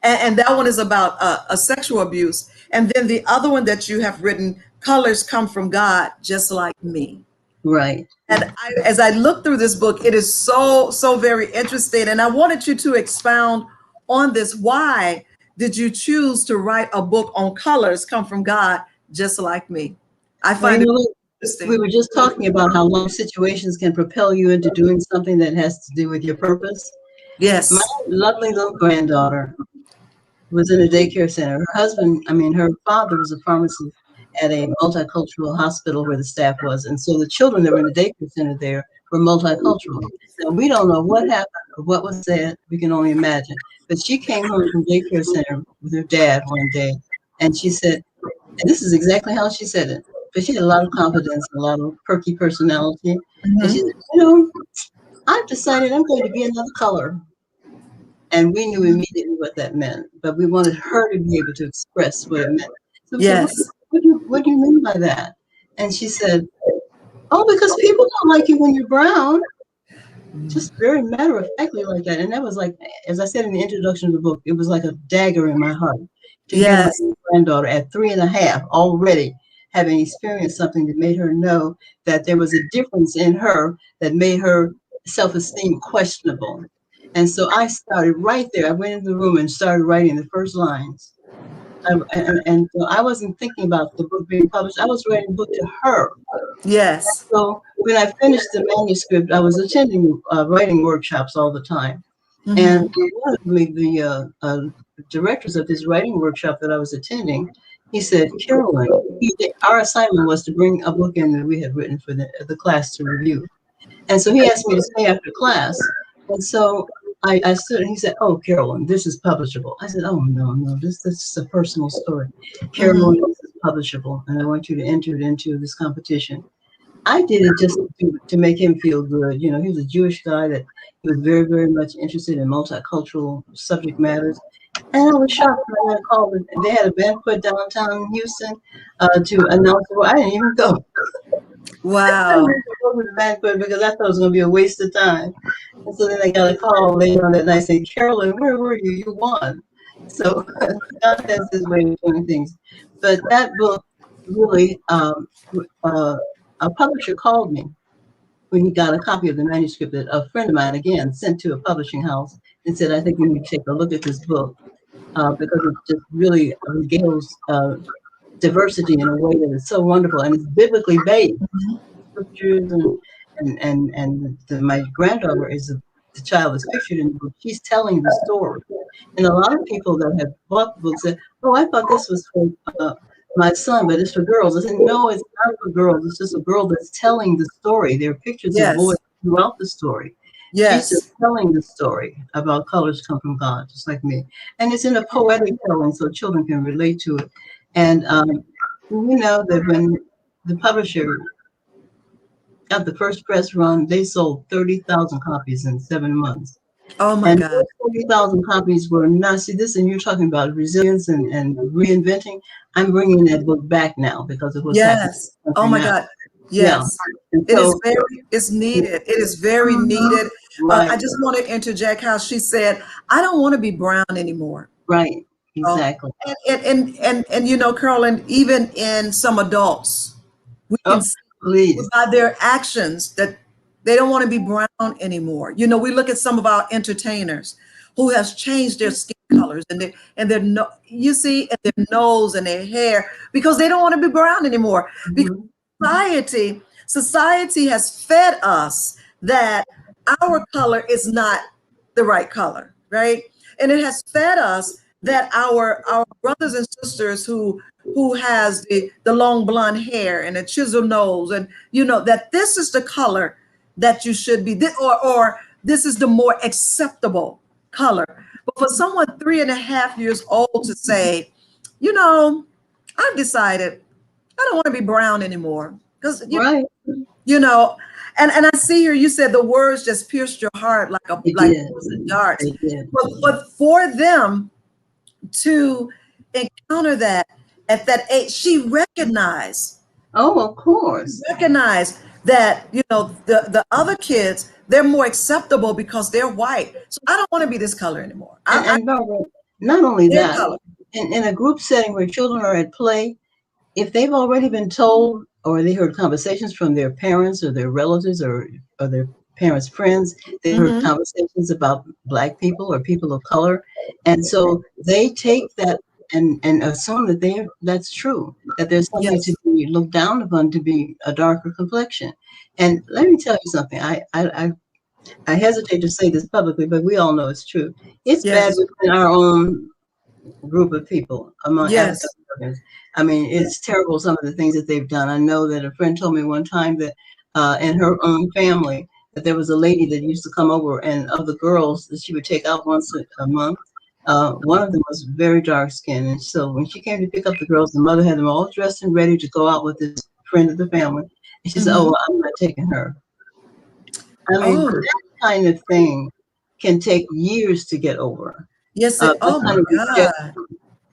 And that one is about a sexual abuse. And then the other one that you have written, colors come from God, just like me. Right. And as I look through this book, it is so very interesting. And I wanted you to expound on this. Why did you choose to write a book on colors come from God, just like me? I Well, find it what? We interesting. were just talking about how life situations can propel you into doing something that has to do with your purpose. My Yes. lovely little granddaughter was in a daycare center. Her father was a pharmacist at a multicultural hospital where the staff was. And so the children that were in the daycare center there were multicultural. Now, we don't know what happened or what was said. We can only imagine. But she came home from daycare center with her dad one day, and she said, and this is exactly how she said it, but she had a lot of confidence, a lot of perky personality. And she Hmm. said, I've decided I'm going to be another color. And we knew immediately what that meant, but we wanted her to be able to express what it meant. So we said, Yes. what do you mean by that? And she said, oh, because people don't like you when you're brown. Just very matter of factly like that. And that was like, as I said in the introduction of the book, it was like a dagger in my heart to hear my Yes. granddaughter at 3.5 already having experienced something that made her know that there was a difference in her that made her self-esteem questionable. And so I started right there. I went into the room and started writing the first lines. And so I wasn't thinking about the book being published. I was writing a book to her. Yes. So when I finished the manuscript, I was attending writing workshops all the time. And Hmm. one of the directors of this writing workshop that I was attending, he said, Carolyn, our assignment was to bring a book in that we had written for the class to review. And so he asked me to stay after class. And so I stood and he said, oh, Carolyn, this is publishable. I said, oh, no, this is a personal story. Hmm. Carolyn, this is publishable, and I want you to enter it into this competition. I did it just to make him feel good. He was a Jewish guy that he was very, very much interested in multicultural subject matters. And I was shocked when I got a call. They had a banquet downtown in Houston to announce it. Well, I didn't even go. I Wow. didn't go to the banquet because I thought it was going to be a waste of time. And so then I got a call later on that night saying, Carolyn, where were you? You won. So God has his way of doing things. But that book really, a publisher called me when he got a copy of the manuscript that a friend of mine, again, sent to a publishing house and said, I think you need to take a look at this book because it just really regales diversity in a way that is so wonderful. And it's biblically based. Scriptures my granddaughter is the child that's pictured in the book. She's telling the story. And a lot of people that have bought the book said, oh, I thought this was for my son, but it's for girls. I said, no, it's not for girls. It's just a girl that's telling the story. There are pictures of boys Yes. throughout the story. She's just Yes. telling the story about colors come from God, just like me. And it's in a poetic telling so children can relate to it. And we know that when the publisher got the first press run, they sold 30,000 copies in 7 months. Oh my And God. those 40,000 copies were not, see this, and you're talking about resilience and reinventing. I'm bringing that book back now because of what's happening in Yes. the Oh country my now. God. Yeah. Yes. And It is so, it's needed. It is very needed. I right, just want to interject how she said, I don't want to be brown anymore. right, Oh, exactly. and Carolyn, even in some adults, we can Oh, see please. by their actions that they don't want to be brown anymore. We look at some of our entertainers who has changed their skin colors and their no, you see, and their nose and their hair because they don't want to be brown anymore. Because Mhm. society has fed us that our color is not the right color, right? And it has fed us that our brothers and sisters who has the long blonde hair and a chisel nose, and that this is the color that you should be, or this is the more acceptable color. But for someone 3.5 years old to say, I've decided I don't want to be brown anymore because Right. you know and I see here you said the words just pierced your heart They like did. darts. They did. But for them to encounter that at that age, she recognized Oh, of course. Recognize that, the other kids, they're more acceptable because they're white. So I don't want to be this color anymore. And Barbara, not only Their that, color. in a group setting where children are at play, if they've already been told or they heard conversations from their parents or their relatives or their parents' friends, they heard Mm-hmm. conversations about Black people or people of color. And so they take that and assume that that's true, that there's something to Yes. be looked down upon to be a darker complexion. And let me tell you something. I hesitate to say this publicly, but we all know it's true. It's bad Yes. within our own group of people among African Yes. Americans. I mean, Yes. it's terrible some of the things that they've done. I know that a friend told me one time that in her own family that there was a lady that used to come over, and of the girls that she would take out once a month, one of them was very dark skinned, and so when she came to pick up the girls, the mother had them all dressed and ready to go out with this friend of the family, and she said, "Oh, Mm-hmm. well, I'm not taking her." I mean, Oh, that kind of thing can take years to get over. yes. That Oh kind my of rejection,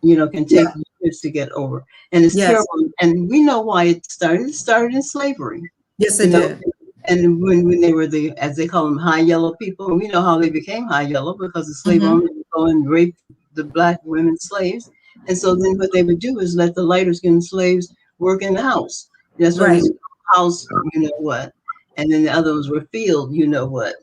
God. can Yeah. take years to get over. And it's Yes. terrible. And we know why it started. It started in slavery, Yes, you it know. did. And when they were as they call them, high yellow people, we know how they became high yellow because the slave Mm-hmm. owners would go and rape the Black women slaves. And so then what they would do is let the lighter skinned slaves work in the house. That's why Right. we house, you know what. And then the other ones were field, you know what.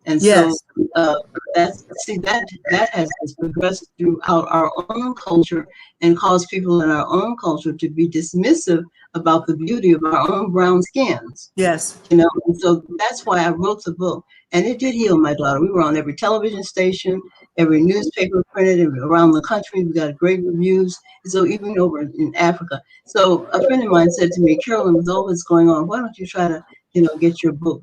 And so Yes. uh, that has progressed throughout our own culture and caused people in our own culture to be dismissive about the beauty of our own brown skins. Yes. And so that's why I wrote the book. And it did heal my daughter. We were on every television station, every newspaper printed around the country. We got great reviews. So even over in Africa. So a friend of mine said to me, Carolyn, with all this going on, why don't you try to, get your book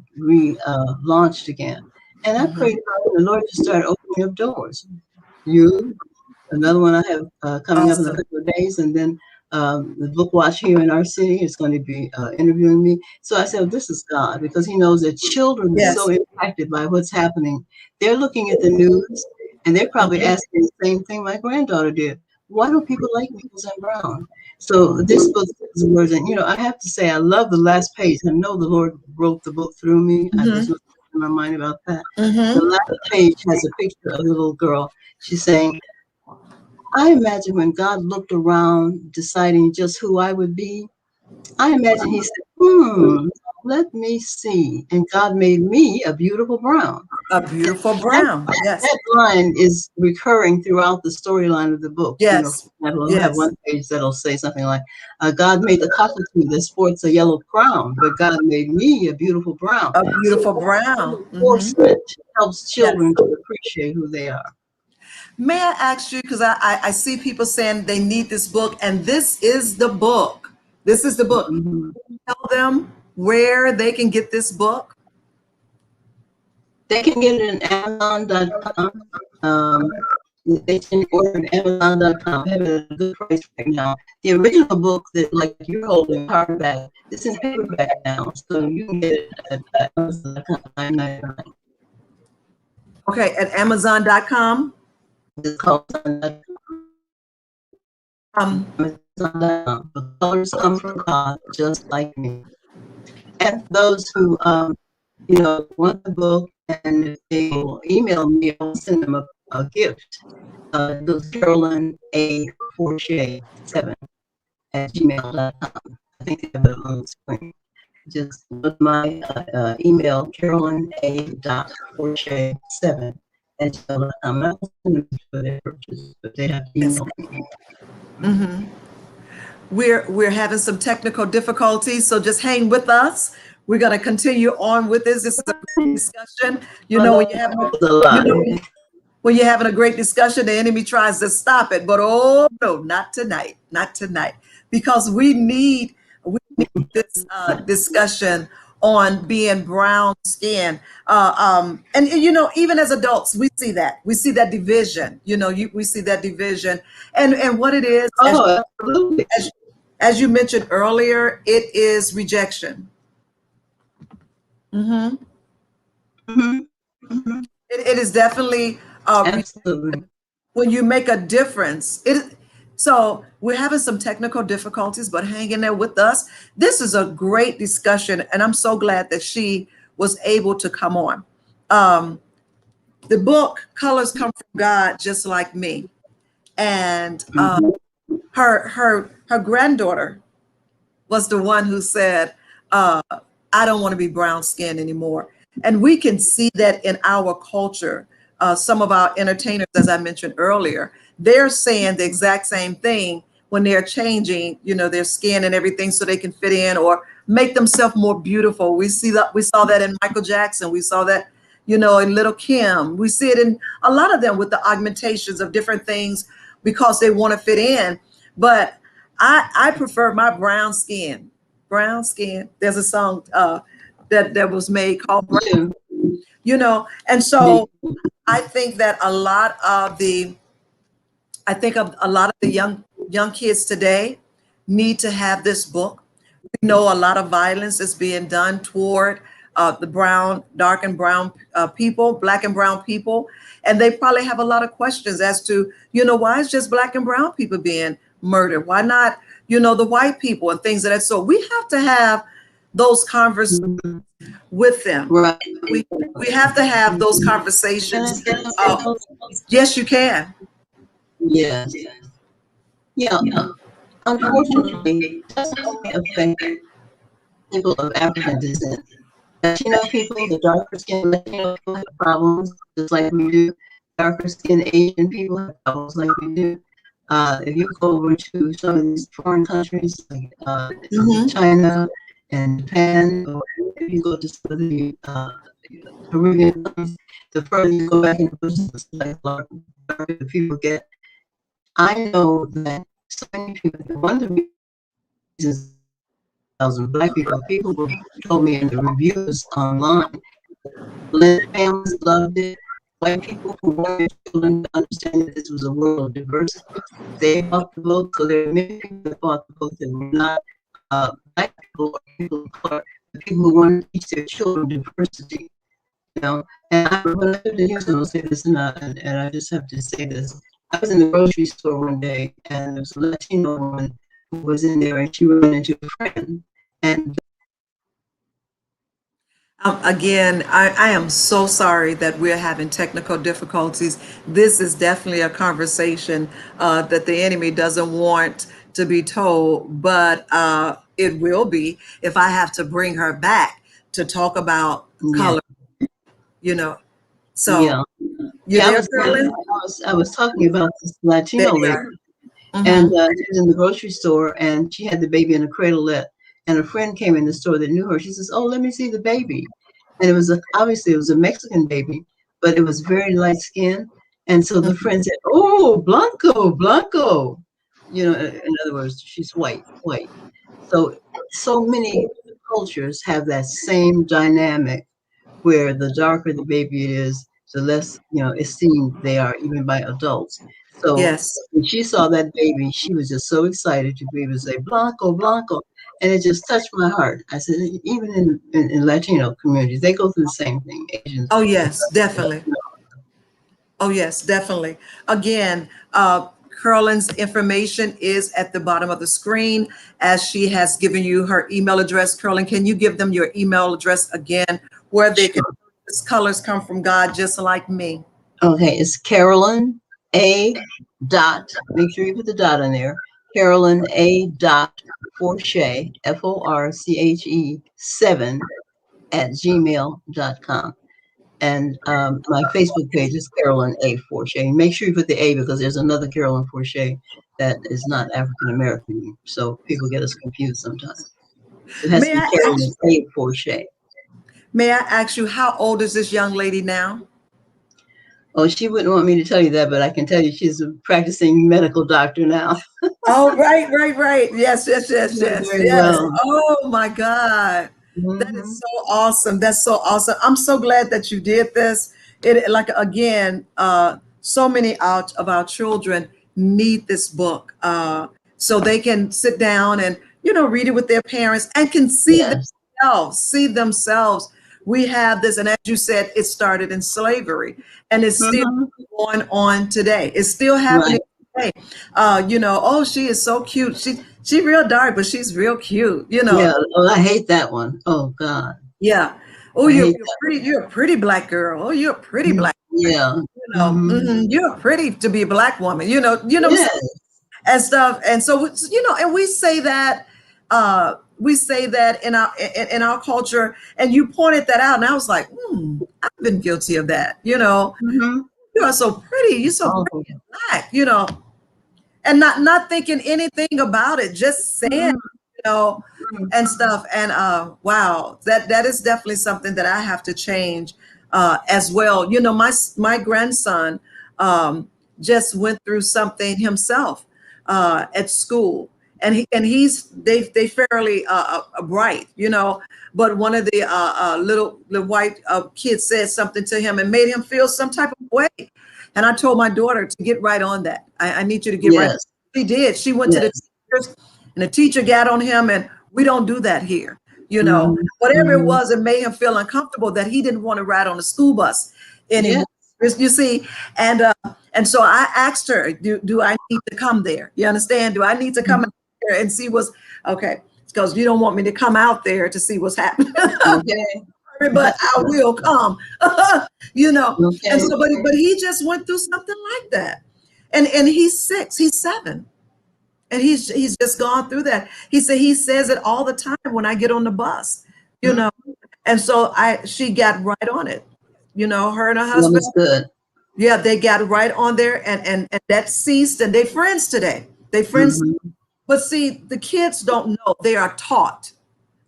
launched again? And I Mm-hmm. prayed about it, and the Lord just started opening up doors. You, another one I have coming up in a Awesome. couple of days, and then the Book Watch here in our city is going to be interviewing me. So I said, well, this is God, because He knows that children are so Yes. impacted by what's happening. They're looking at the news, and they're probably Mm-hmm. asking the same thing my granddaughter did. Why don't people like me because I'm brown? So this book is words, and I have to say I love the last page. I know the Lord wrote the book through me. I just Mm-hmm. was in my mind about that. The Mm-hmm. last page has a picture of the little girl. She's saying, I imagine when God looked around deciding just who I would be, I imagine He said, let me see. And God made me a beautiful brown. A beautiful That, brown. that, Yes. that line is recurring throughout the storyline of the book. Yes. For example, I'll have Yes. one page that'll say something like, God made the cockatoo that sports a yellow crown, but God made me a beautiful brown. A So beautiful that brown. Mm-hmm. reinforcement helps Yes. children to appreciate who they are. May I ask you, because I see people saying they need this book, and this is the book. This is the book. Mhm. Tell them where they can get this book. They can get it at Amazon.com. They can order it at Amazon.com. I have it at a good price right now. The original book that like you're holding hardback, it's in paperback now, so you can get it at Amazon.com. $9.99. Okay, at Amazon.com. It's called Um, Amazon.com. The colors come from God, just like me. And those who want the book, and if they will email me, I'll send them a gift. Those Carolyn A. Forche 7 at gmail.com. I think I have it on the screen. Just look my email, Carolyn A. Forche 7 at gmail.com. I will send them for their purchase, but they have to yes. email me. Mm-hmm. We're having some technical difficulties, so just hang with us. We're going to continue on with this. This is a great discussion. When you're having you know when you're having a great discussion, the enemy tries to stop it, but oh no, not tonight, not tonight, because we need this discussion on being brown skin. And even as adults, we see that division. We see that division, and what it is, Oh, absolutely. as you mentioned earlier, it is rejection. Mm-hmm. Mm-hmm. Mm-hmm. It is definitely Absolutely. when you make a difference. So we're having some technical difficulties, but hang in there with us. This is a great discussion, and I'm so glad that she was able to come on. Um, the book Colors Come from God, Just Like Me, and her granddaughter was the one who said, I don't want to be brown skinned anymore. And we can see that in our culture. Some of our entertainers, as I mentioned earlier, they're saying the exact same thing when they're changing, their skin and everything so they can fit in or make themselves more beautiful. We saw that in Michael Jackson. We saw that, in Little Kim. We see it in a lot of them with the augmentations of different things because they want to fit in. But I prefer my brown skin. Brown skin. There's a song that was made called Brown, and so I think that a lot of the young kids today need to have this book. We know a lot of violence is being done toward the dark and brown people, black and brown people, and they probably have a lot of questions as to, why is just black and brown people being murdered? Why not, the white people and things of that sort? We have to have those conversations with them. Right. We have to have those conversations. Yes, you can. Yes. Yeah. Unfortunately, it doesn't only affect people of African descent. Latino people, the darker skinned Latino people have problems just like we do. Darker skinned Asian people have problems like we do. If you go over to some of these foreign countries like China and Japan, or if you go to some of the Caribbean countries, the further you go back into business, like darker the people get. I know that so many people, one of the reasons black people told me in the reviews online, blended families loved it. White people who wanted children to understand that this was a world of diversity, they bought the book. So there are many people that bought the book that were not black people or people of color, the people who wanted to teach their children diversity. And when I lived in Houston, I'll say this, and I just have to say this. I was in the grocery store one day, and there was a Latino woman who was in there, and she ran into a friend. And again, I am so sorry that we're having technical difficulties. This is definitely a conversation that the enemy doesn't want to be told, but it will be if I have to bring her back to talk about color, So, yeah. I was talking about this Latino lady, and she was in the grocery store, and she had the baby in a cradleette, and a friend came in the store that knew her. She says, "Oh, let me see the baby," and obviously it was a Mexican baby, but it was very light skinned, and so the friend said, "Oh, Blanco, Blanco," in other words, she's white. So many cultures have that same dynamic, where the darker the baby is, the less, esteemed they are, even by adults. So yes, when she saw that baby, she was just so excited to be able to say, Blanco, Blanco. And it just touched my heart. I said, even in Latino communities, they go through the same thing. Asians. oh yes, definitely. Oh yes, definitely. Again, Carolyn's information is at the bottom of the screen, as she has given you her email address. Carolyn, can you give them your email address again, where they can, this Colors Come from God, Just Like Me? Okay, it's Carolyn A. dot, make sure you put the dot in there, Carolyn A. dot Forche, Forche 7 at gmail.com. And my Facebook page is Carolyn A. Forche. Make sure you put the A, because there's another Carolyn Forche that is not African American, so people get us confused sometimes. It has to be Carolyn A. Forche. May I ask you, how old is this young lady now? Oh, she wouldn't want me to tell you that, but I can tell you she's a practicing medical doctor now. Oh, right. Yes. Well. Oh my God. That is so awesome. That's so awesome. I'm so glad that you did this. So many of our children need this book, so they can sit down and, read it with their parents and can see themselves. We have this, and as you said, it started in slavery, and it's still going on today. It's still happening say, oh, she is so cute. She real dark, but she's real cute. Yeah. Oh, I hate that one. Oh God. Yeah. Oh, I hate you're that pretty. You're a pretty black girl. Oh, you're a pretty one. black. Yeah. Mm-hmm. You're pretty to be a black woman. Yes. And stuff. And so, and we say that, in our culture. And you pointed that out, and I was like, I've been guilty of that. Mm-hmm. You are so pretty. You're so Awful. pretty and black. And not thinking anything about it, just saying, and stuff. And wow, that is definitely something that I have to change as well. My grandson just went through something himself at school, and they fairly bright, but one of the little white kids said something to him and made him feel some type of way. And I told my daughter to get right on that. I need you to get right. Yes. She did. She went to the Yes. teachers, and the teacher got on him, and we don't do that here. Mm-hmm. Whatever it Mm-hmm. was, it made him feel uncomfortable that he didn't want to ride on the school bus anymore. You see, and so I asked her, do I need to come there? You understand? Do I need to come there and see what's okay? Because you don't want me to come out there to see what's happening. Okay. But I will come. Okay. And so, but he just went through something like that, and he's 6, he's 7, and he's just gone through that. He says it all the time when I get on the bus, and so she got right on it, her and her Well, husband. that's good. Yeah, they got right on there, and that ceased, and they friends today. They friends, Mm-hmm. but see, the kids don't know. They are taught.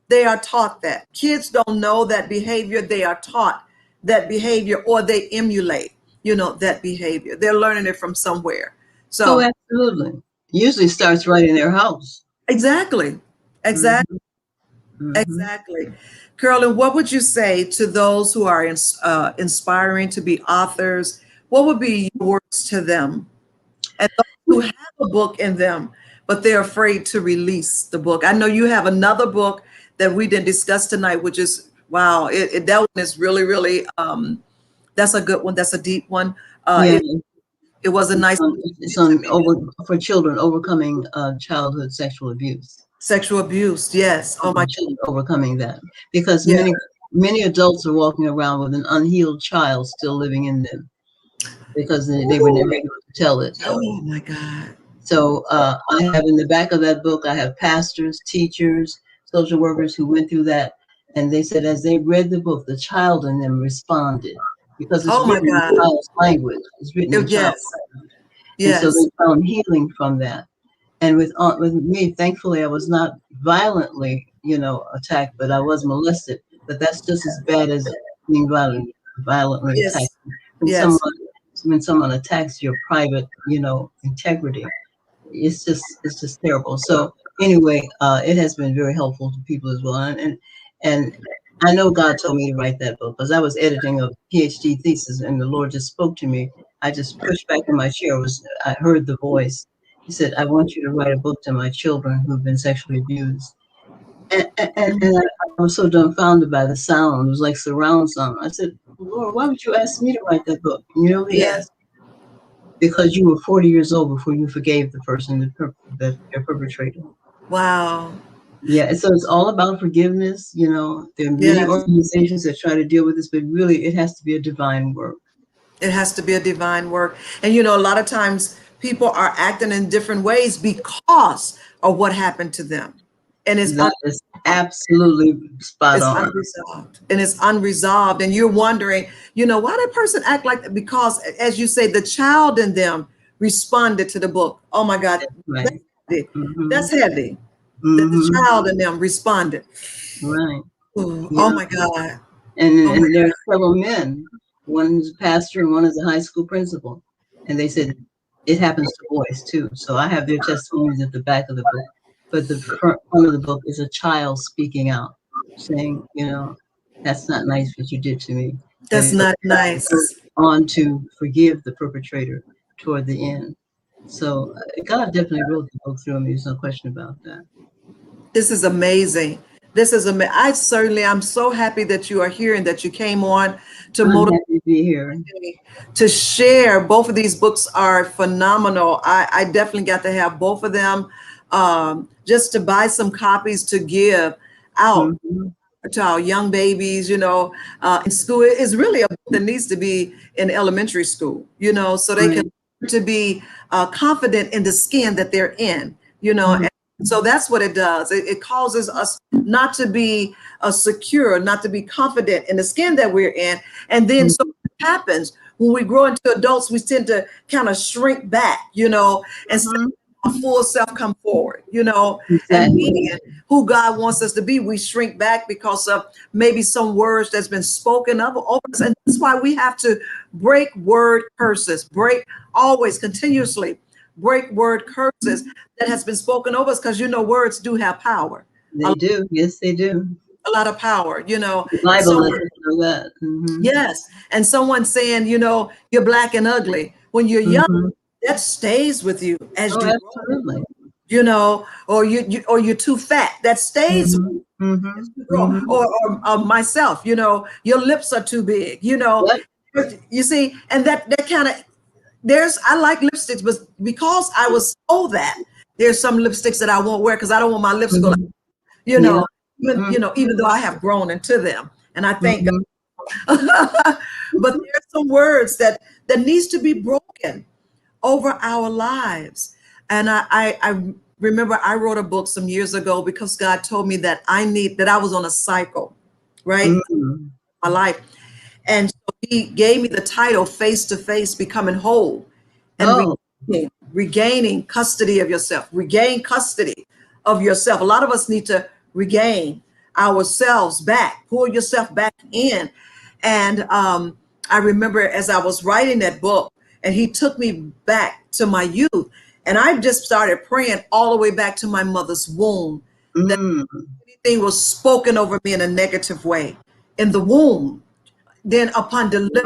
They are taught that. Kids don't know that behavior. They are taught that behavior, or they emulate, that behavior. They're learning it from somewhere. Oh, So absolutely. Usually starts right in their house. exactly, exactly, Mm-hmm. exactly. Carolyn, what would you say to those who are inspiring to be authors? What would be your words to them? And those who have a book in them, but they're afraid to release the book. I know you have another book that we didn't discuss tonight, which is, wow, that one is really, really, that's a good one. That's a deep one. Yeah. It was a nice It's for children overcoming childhood sexual abuse. sexual abuse. Yes. Oh my. Children overcoming that, because Yeah. many adults are walking around with an unhealed child still living in them because they were never able to tell it. Oh my God. So I have in the back of that book, I have pastors, teachers, social workers who went through that, and they said as they read the book, the child in them responded because it's Oh my written in God. child's language. It's written in Yes. child's language, and so Yes. they found healing from that. And with me, thankfully, I was not violently, attacked, but I was molested. But that's just as bad as being violently Yes. attacked. When Yes. someone attacks your private, integrity, it's just terrible. So anyway, it has been very helpful to people as well. And I know God told me to write that book because I was editing a PhD thesis, and the Lord just spoke to me. I just pushed back in my chair. I heard the voice. He said, "I want you to write a book to my children who've been sexually abused." And I was so dumbfounded by the sound. It was like surround sound. I said, "Lord, why would you ask me to write that book?" And you know what he Yes. asked? Because you were 40 years old before you forgave the person that your perpetrator. Wow. Yeah, and so it's all about forgiveness. There are many Yes. organizations that try to deal with this, but really it has to be a divine work. It has to be a divine work. And a lot of times people are acting in different ways because of what happened to them. And That is absolutely spot on. unresolved. And it's unresolved. And you're wondering, why that person act like that? Because, as you say, the child in them responded to the book. Oh my God. Right. That's heavy. Mm-hmm. That's heavy. Mm-hmm. That the child in them responded. Right. Ooh, Yeah. Oh my God. And there are several men. One is a pastor and one is a high school principal. And they said it happens to boys too. So I have their testimonies at the back of the book. But the front of the book is a child speaking out, saying, that's not nice what you did to me. That's not nice. On to forgive the perpetrator toward the end. So God definitely wrote the book through me. There's no question about that. This is amazing. This is I certainly, I'm so happy that you are here and that you came on to I'm motivate happy to be here. to share. Both of these books are phenomenal. I definitely got to have both of them, just to buy some copies to give out Mm-hmm. to our young babies, in school. It's really a book that needs to be in elementary school, so they can Right. to be confident in the skin that they're in, Mm-hmm. and so that's what it does. It causes us not to be secure, not to be confident in the skin that we're in. And then so what happens when we grow into adults, we tend to kind of shrink back, instead Mm-hmm. of our full self come forward, and Exactly. being who God wants us to be. We shrink back because of maybe some words that's been spoken of over us. And that's why we have to break word curses, always continuously break word curses that has been spoken over us, because words do have power, They do. Yes, they do. a lot of power, The and Bible so lets us know that. Mm-hmm. yes, and someone saying, you're black and ugly when you're young, Mm-hmm. that stays with you as Oh, you grow, absolutely. or or you're too fat, that stays with Mm-hmm. Mm-hmm. you as you grow, Mm-hmm. or myself, your lips are too big, Yep. you see, and that kind of, I like lipsticks, but because I was told that, there's some lipsticks that I won't wear because I don't want my lips to go like, Mm-hmm. you Yeah. know, even though I have grown into them, and I thank Mm-hmm. God. But there's some words that needs to be broken over our lives. And I remember I wrote a book some years ago because God told me that I was on a cycle, right? Mm-hmm. My life. And so he gave me the title, Face to Face, Becoming Whole, and Oh, regaining custody of yourself. Regain custody of yourself. A lot of us need to regain ourselves back, pull yourself back in. And I remember as I was writing that book, and he took me back to my youth, and I just started praying all the way back to my mother's womb, that mm, anything was spoken over me in a negative way in the womb, then upon delivery,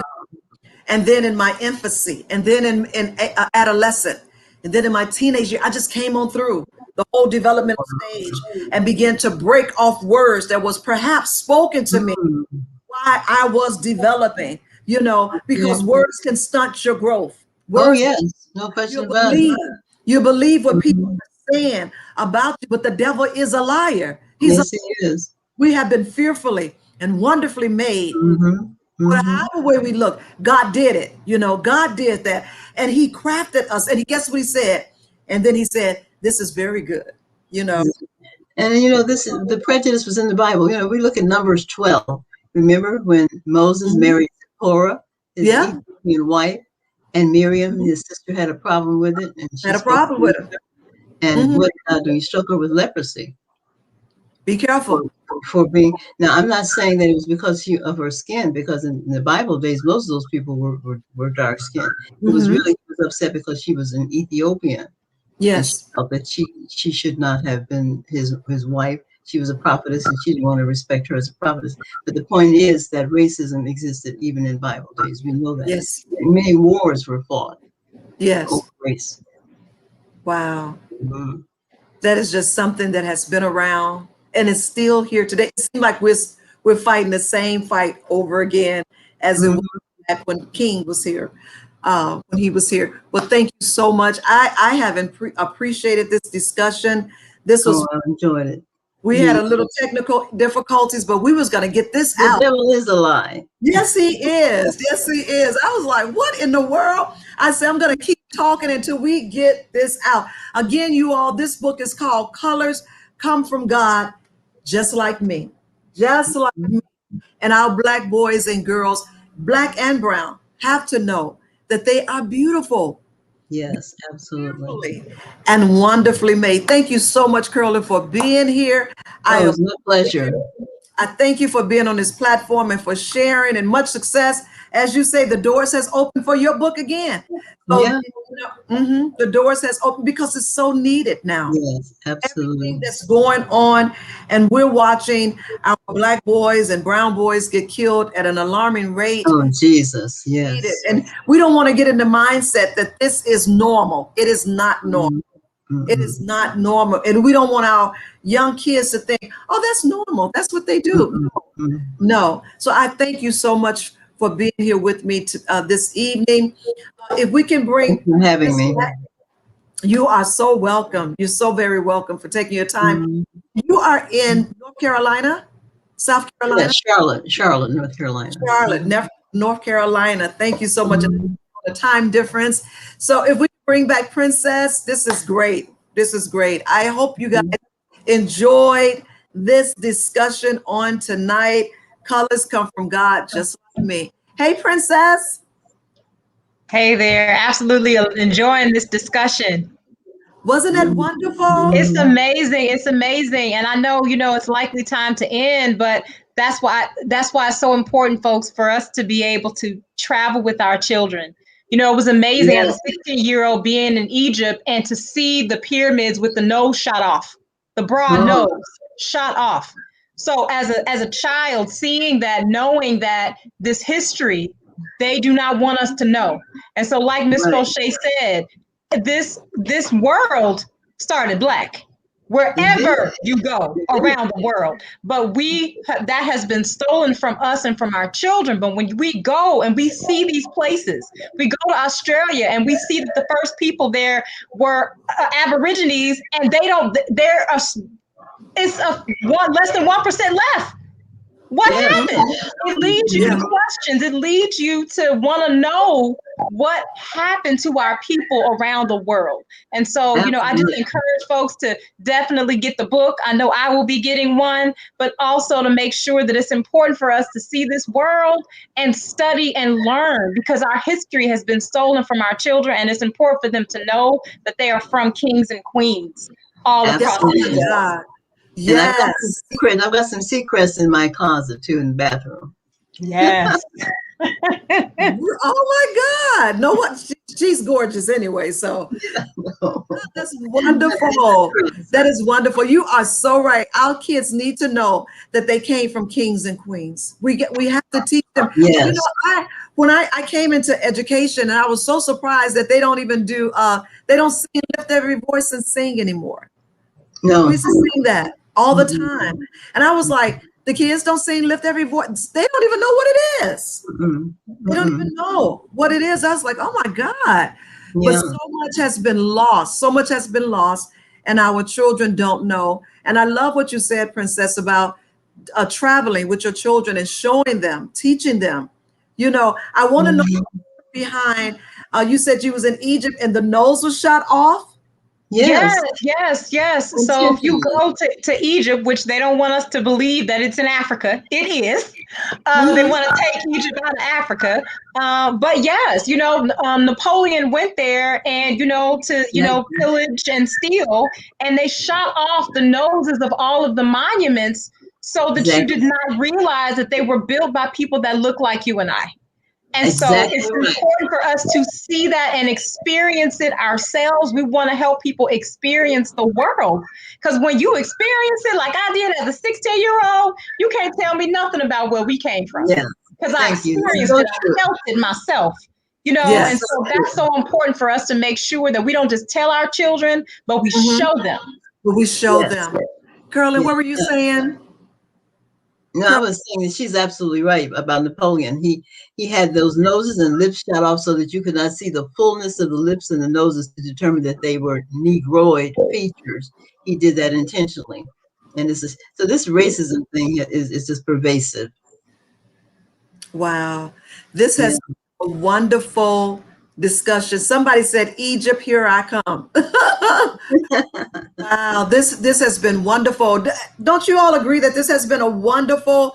and then in my infancy, and then in adolescent, and then in my teenage year. I just came on through the whole developmental stage and began to break off words that was perhaps spoken to me mm. while I was developing, Yeah. because words can stunt your growth. Oh, Words, yes. No you question about it. believe, you believe what people Mhm. are saying about you, but the devil is a liar. Yes, it is. We have been fearfully and wonderfully made. Mm-hmm. Mm-hmm. However way we look, God did it. God did that. And he crafted us. And he guess what he said? And then he said, this is very good. You know, And this is the prejudice was in the Bible. We look at Numbers 12. Remember when Moses Mhm. married Zipporah, his Yeah, Ethiopian wife, and Miriam, his sister, had a problem with it, and she had a spoke. problem with him. And Mhm. what did God do? He struck her with leprosy Be for, careful. for being. Now, I'm not saying that it was because of her skin, because in the Bible days, most of those people were dark skinned. It was Hmm. really, he was upset because she was an Ethiopian, and she Yes, felt that she should not have been his wife. She was a prophetess, and she didn't want to respect her as a prophetess. But the point is that racism existed even in Bible days. We know that. yes, Many wars were fought over yes. race. Wow. Mhm. That is just something that has been around and is still here today. It seems like we're fighting the same fight over again as it was Mhm. back when King was here, when he was here. Well, thank you so much. I have appreciated this discussion. This was Oh, I enjoyed it. We had Me. a little technical difficulties, but we was going to get this The out. devil is a lie. Yes, he is. Yes, he is. I was like, what in the world? I said, I'm going to keep talking until we get this out. Again, you all, this book is called Colors Come from God, Just Like Me. Just like me. And our black boys and girls, black and brown, have to know that they are beautiful, Yes, absolutely. fearfully and wonderfully made. Thank you so much, Curly, for being here. Oh, I it's my pleasure. I thank you for being on this platform and for sharing, and much success. As you say, the doors has opened for your book again. So Yeah. the doors has opened because it's so needed now. Yes, Everything absolutely. that's going on, and we're watching our black boys and brown boys get killed at an alarming rate. Oh, Jesus. Needed. Yes. And we don't want to get in the mindset that this is normal. It is not normal. Mhm. It is not normal. And we don't want our young kids to think, oh, that's normal. That's what they do. No. So I thank you so much for being here with me this evening. If we can bring Thank you for having me. You are so welcome. You're so very welcome for taking your time. You are in North Carolina, South Carolina? Yeah, Charlotte, North Carolina. Charlotte, North Carolina. Thank you so much for the time difference. So if we bring back Princess, this is great. This is great. I hope you guys enjoyed this discussion on tonight. Colors come from God, just like me. Hey, Princess. Hey there. Absolutely enjoying this discussion. Wasn't it wonderful? It's amazing. It's amazing. And I know, it's likely time to end, but that's why it's so important, folks, for us to be able to travel with our children. It was amazing as a 16-year-old being in Egypt and to see the pyramids with the nose shot off, the broad nose shot off. So as a child, seeing that, knowing that this history, they do not want us to know. And so like Ms. Fauché said, this world started Black wherever you go around the world, but that has been stolen from us and from our children. But when we go and we see these places, we go to Australia and we see that the first people there were Aborigines, and it's less than 1% left. What happened? It leads you to questions. It leads you to want to know what happened to our people around the world. And so, I just encourage folks to definitely get the book. I know I will be getting one, but also to make sure that it's important for us to see this world and study and learn, because our history has been stolen from our children, and it's important for them to know that they are from kings and queens all across the world. Yes. I've got some secrets in my closet too, in the bathroom. Yes. Oh my God. No, what? She's gorgeous anyway. So that's wonderful. That is wonderful. You are so right. Our kids need to know that they came from kings and queens. We have to teach them. Yes. When I came into education, and I was so surprised that they don't even do, they don't sing, lift every voice and sing anymore. No. We used to sing that all the time. And I was like, the kids don't sing, lift every voice. They don't even know what it is. They don't even know what it is. I was like, oh my God. But so much has been lost. So much has been lost, and our children don't know. And I love what you said, Princess, about traveling with your children and showing them, teaching them. I want to know behind, you said you was in Egypt and the nose was shot off. Yes. So if you go to Egypt, which they don't want us to believe that it's in Africa, it is. They want to take Egypt out of Africa. But yes, Napoleon went there and, to pillage and steal, and they shot off the noses of all of the monuments so that you did not realize that they were built by people that look like you and I. And so it's important for us to see that and experience it ourselves. We want to help people experience the world, because when you experience it like I did as a 16-year-old, you can't tell me nothing about where we came from. Because I experienced it, I felt it myself. And so that's so important for us to make sure that we don't just tell our children, but we show them. But we show them. Curlin, what were you saying? No, I was saying that she's absolutely right about Napoleon. He had those noses and lips shot off so that you could not see the fullness of the lips and the noses to determine that they were Negroid features. He did that intentionally. And this racism thing is just pervasive. Wow. This has been a wonderful discussion. Somebody said, Egypt, here I come. Wow, this has been wonderful. Don't you all agree that this has been a wonderful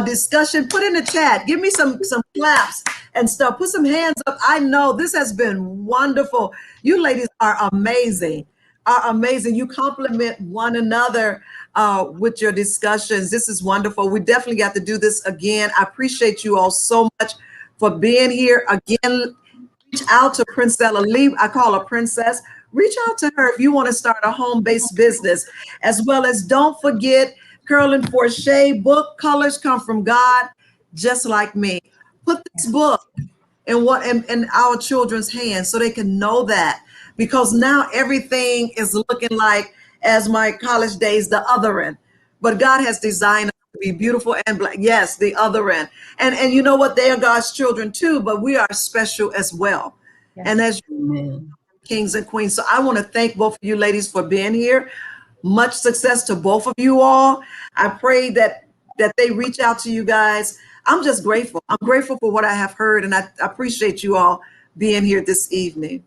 discussion? Put in the chat. Give me some claps and stuff. Put some hands up. I know this has been wonderful. You ladies are amazing. You compliment one another with your discussions. This is wonderful. We definitely got to do this again. I appreciate you all so much for being here again. Reach out to Princella Lee. I call her Princess. Reach out to her if you want to start a home-based business, as well as don't forget Curlin Fauché book, Colors Come From God, Just Like Me. Put this book in our children's hands so they can know that, because now everything is looking like, as my college days, the other end. But God has designed us to be beautiful and black. Yes, the other end. And you know what? They are God's children too, but we are special as well. And Yes. as kings and queens. So I want to thank both of you ladies for being here. Much success to both of you all. I pray that they reach out to you guys. I'm just grateful. I'm grateful for what I have heard, and I appreciate you all being here this evening.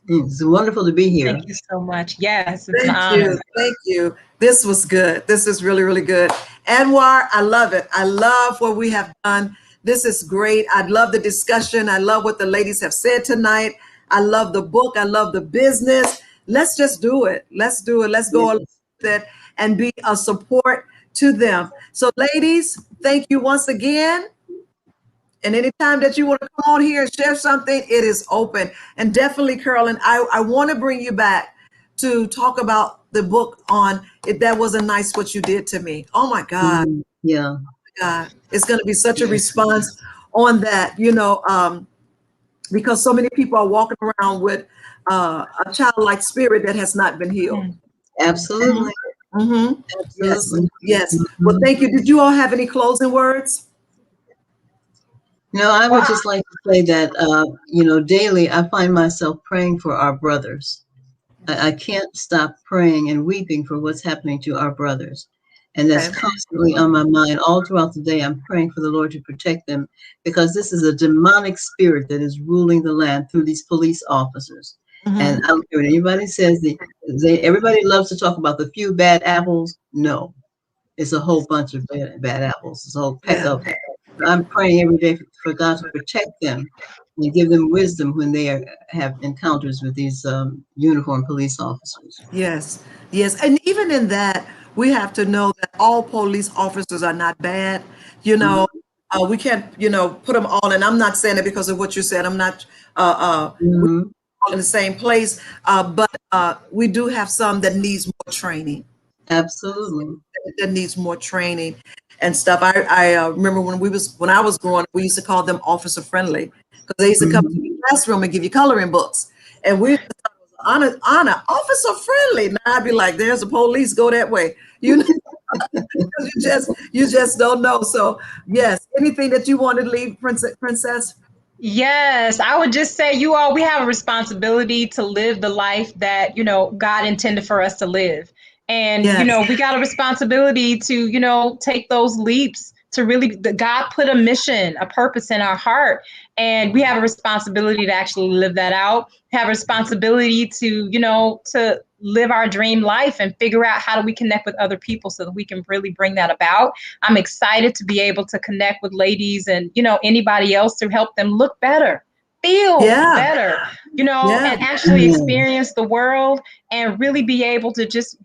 It's wonderful to be here. Thank you so much. Yes, it's an Thank honor. you. Thank you. This was good. This is really, really good. Anwar, I love it. I love what we have done. This is great. I love the discussion. I love what the ladies have said tonight. I love the book. I love the business. Let's just do it. Let's do it. Let's go along with it and be a support to them. So, ladies, thank you once again. And anytime that you want to come on here and share something, it is open. And definitely, Carolyn, I want to bring you back to talk about the book on it. That wasn't nice what you did to me. Oh my God. Yeah. Oh my God. It's going to be such a response on that, because so many people are walking around with a childlike spirit that has not been healed. Absolutely. Mm-hmm. Yes. Absolutely. Yes. Well, thank you. Did you all have any closing words? No, I would just like to say that, daily I find myself praying for our brothers. I can't stop praying and weeping for what's happening to our brothers. And that's Okay. constantly on my mind. All throughout the day, I'm praying for the Lord to protect them, because this is a demonic spirit that is ruling the land through these police officers. And I don't care what anybody says. Everybody loves to talk about the few bad apples. No, it's a whole bunch of bad apples. It's a whole peck of them. I'm praying every day for God to protect them and give them wisdom when they have encounters with these uniformed police officers. Yes, yes. And even in that, we have to know that all police officers are not bad. We can't, put them all. And I'm not saying it because of what you said. I'm not we're all in the same place. But we do have some that needs more training. Absolutely. That needs more training and stuff. I remember when I was growing up, we used to call them officer friendly, because they used to come to the classroom and give you coloring books, and we honor officer friendly. Now I'd be like, there's a police, go that way. You just don't know. So yes, anything that you want to leave, Princess? Yes, I would just say we have a responsibility to live the life that, God intended for us to live. And, Yes. We got a responsibility to, take those leaps to really, God put a mission, a purpose in our heart. And we have a responsibility to actually live that out, have a responsibility to, to live our dream life and figure out how do we connect with other people so that we can really bring that about. I'm excited to be able to connect with ladies and, anybody else to help them look better, feel better, and actually experience the world and really be able to just,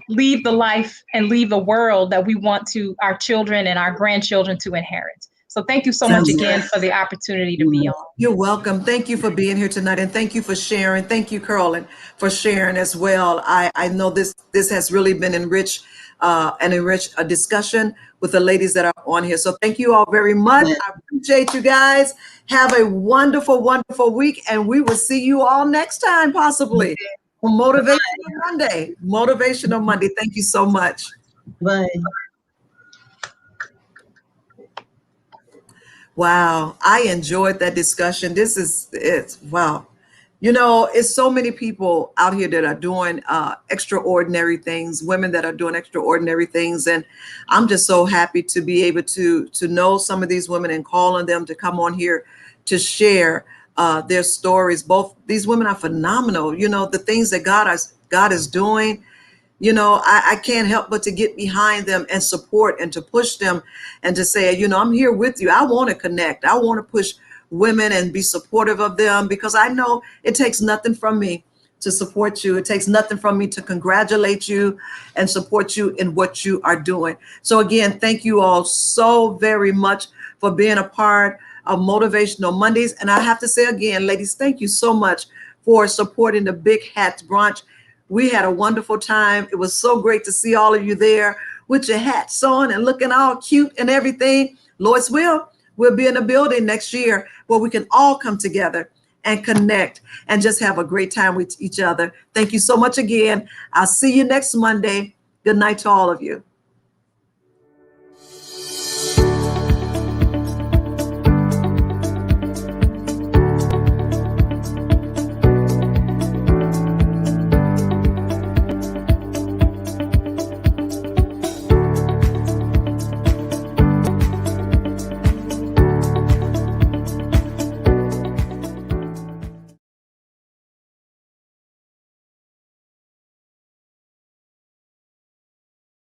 leave the life and leave the world that we want to our children and our grandchildren to inherit. So thank you so much again for the opportunity to be on. You're welcome. Thank you for being here tonight, and thank you for sharing. Thank you, Carolyn, for sharing as well. I know this has really been enriched a discussion with the ladies that are on here. So thank you all very much. I appreciate you guys. Have a wonderful, wonderful week, and we will see you all next time, possibly on Motivational Monday. Motivational Monday. Thank you so much. Bye. Wow, I enjoyed that discussion. Wow. It's so many people out here that are doing extraordinary things, women that are doing extraordinary things. And I'm just so happy to be able to know some of these women and call on them to come on here to share their stories. Both these women are phenomenal. The things that God is doing. I can't help but to get behind them and support and to push them and to say, I'm here with you. I want to connect. I want to push women and be supportive of them, because I know it takes nothing from me to support you. It takes nothing from me to congratulate you and support you in what you are doing. So again, thank you all so very much for being a part of Motivational Mondays. And I have to say again, ladies, thank you so much for supporting the Big Hats brunch. We had a wonderful time. It was so great to see all of you there with your hats on and looking all cute and everything. Lord's will, we'll be in a building next year where we can all come together and connect and just have a great time with each other. Thank you so much again. I'll see you next Monday. Good night to all of you.